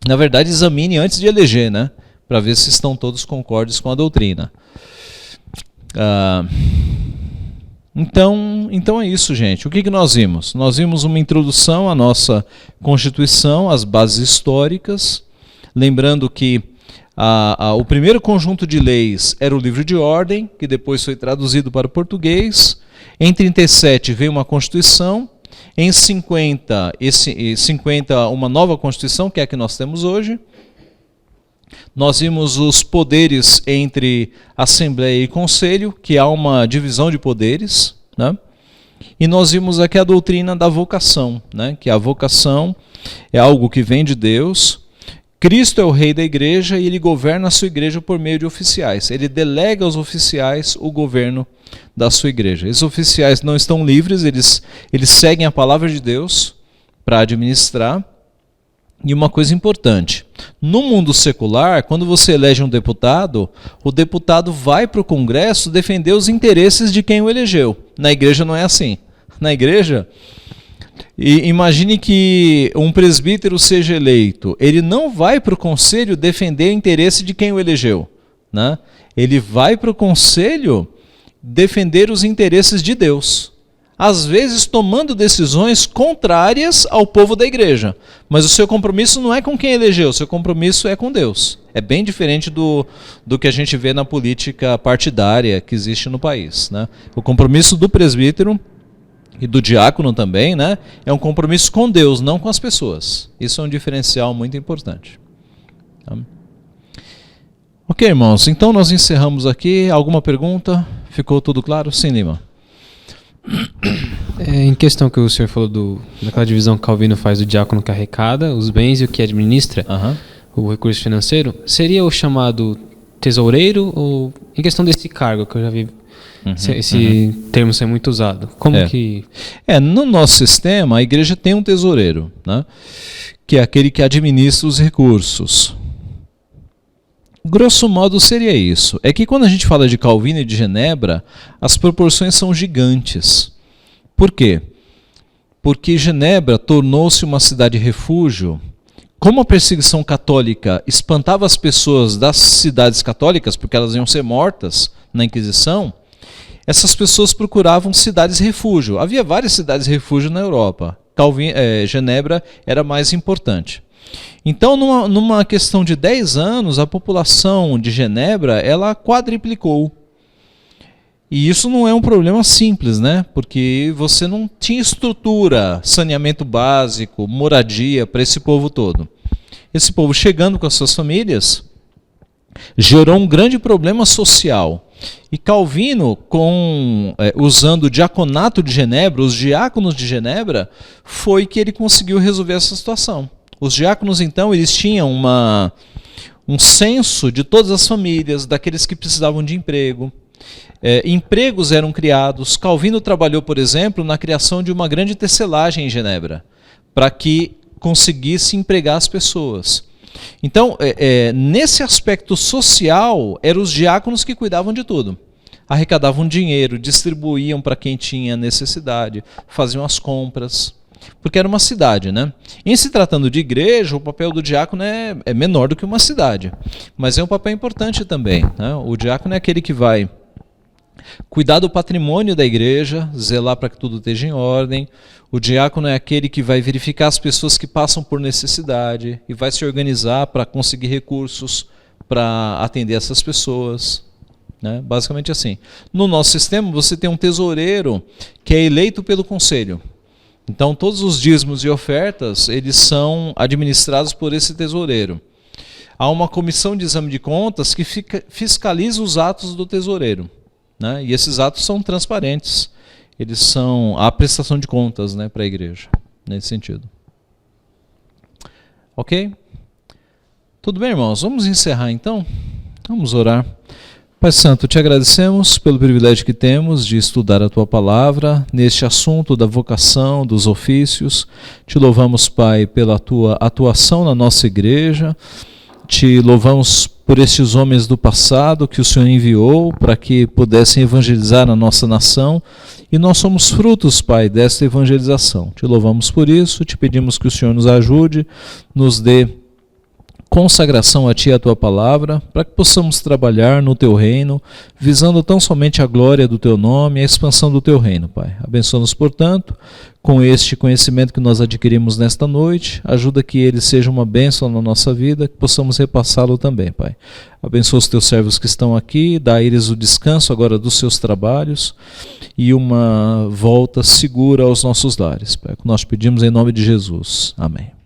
Na verdade, examine antes de eleger, né, para ver se estão todos concordes com a doutrina. Então é isso, gente. O que nós vimos? Nós vimos uma introdução à nossa Constituição, às bases históricas, lembrando que o primeiro conjunto de leis era o Livro de Ordem, que depois foi traduzido para o português. Em 37 veio uma Constituição. Em 50 uma nova Constituição, que é a que nós temos hoje. Nós vimos os poderes entre Assembleia e Conselho, que há uma divisão de poderes, né? E nós vimos aqui a doutrina da vocação, né? Que a vocação é algo que vem de Deus. Cristo é o rei da igreja e ele governa a sua igreja por meio de oficiais. Ele delega aos oficiais o governo da sua igreja. Esses oficiais não estão livres, eles seguem a palavra de Deus para administrar. E uma coisa importante, no mundo secular, quando você elege um deputado, o deputado vai para o Congresso defender os interesses de quem o elegeu. Na igreja não é assim. Na igreja... E imagine que um presbítero seja eleito, ele não vai para o conselho defender o interesse de quem o elegeu, né? Ele vai para o conselho defender os interesses de Deus, às vezes tomando decisões contrárias ao povo da igreja, mas o seu compromisso não é com quem elegeu, o seu compromisso é com Deus. É bem diferente do que a gente vê na política partidária que existe no país, né? O compromisso do presbítero e do diácono também, né, é um compromisso com Deus, não com as pessoas. Isso é um diferencial muito importante. Ok, irmãos, então nós encerramos aqui. Alguma pergunta? Ficou tudo claro? Sim, Lima. Em questão que o senhor falou daquela divisão que Calvino faz do diácono que arrecada os bens e o que administra o recurso financeiro, seria o chamado tesoureiro, ou em questão desse cargo que eu já vi esse termo ser muito usado? Como que... no nosso sistema, a igreja tem um tesoureiro, né, que é aquele que administra os recursos. Grosso modo seria isso. É que quando a gente fala de Calvino e de Genebra, as proporções são gigantes. Por quê? Porque Genebra tornou-se uma cidade-refúgio. Como a perseguição católica espantava as pessoas das cidades católicas, porque elas iam ser mortas na Inquisição, essas pessoas procuravam cidades-refúgio. Havia várias cidades-refúgio na Europa. Genebra era mais importante. Então, numa questão de 10 anos, a população de Genebra ela quadriplicou. E isso não é um problema simples, né? Porque você não tinha estrutura, saneamento básico, moradia para esse povo todo. Esse povo chegando com as suas famílias gerou um grande problema social. E Calvino, usando o diaconato de Genebra, os diáconos de Genebra, foi que ele conseguiu resolver essa situação. Os diáconos, então, eles tinham um censo de todas as famílias, daqueles que precisavam de emprego. Empregos eram criados. Calvino trabalhou, por exemplo, na criação de uma grande tecelagem em Genebra, para que conseguisse empregar as pessoas. Então, nesse aspecto social, eram os diáconos que cuidavam de tudo. Arrecadavam dinheiro, distribuíam para quem tinha necessidade, faziam as compras, porque era uma cidade, né? Em se tratando de igreja, o papel do diácono é menor do que uma cidade, mas é um papel importante também, né? O diácono é aquele que vai cuidar do patrimônio da igreja, zelar para que tudo esteja em ordem. O diácono é aquele que vai verificar as pessoas que passam por necessidade e vai se organizar para conseguir recursos para atender essas pessoas, né? Basicamente assim. No nosso sistema, você tem um tesoureiro que é eleito pelo conselho. Então, todos os dízimos e ofertas, eles são administrados por esse tesoureiro. Há uma comissão de exame de contas que fiscaliza os atos do tesoureiro, né? E esses atos são transparentes. Eles são a prestação de contas, né, para a igreja, nesse sentido. Ok? Tudo bem, irmãos? Vamos encerrar então? Vamos orar. Pai Santo, te agradecemos pelo privilégio que temos de estudar a Tua Palavra neste assunto da vocação, dos ofícios. Te louvamos, Pai, pela Tua atuação na nossa igreja. Te louvamos por estes homens do passado que o Senhor enviou para que pudessem evangelizar a nossa nação. E nós somos frutos, Pai, desta evangelização. Te louvamos por isso, te pedimos que o Senhor nos ajude, nos dê consagração a Ti e a Tua Palavra, para que possamos trabalhar no Teu reino, visando tão somente a glória do Teu nome e a expansão do Teu reino, Pai. Abençoa-nos, portanto, com este conhecimento que nós adquirimos nesta noite, ajuda que ele seja uma bênção na nossa vida, que possamos repassá-lo também, Pai. Abençoa os Teus servos que estão aqui, dá a eles o descanso agora dos seus trabalhos e uma volta segura aos nossos lares, Pai. Nós pedimos em nome de Jesus. Amém.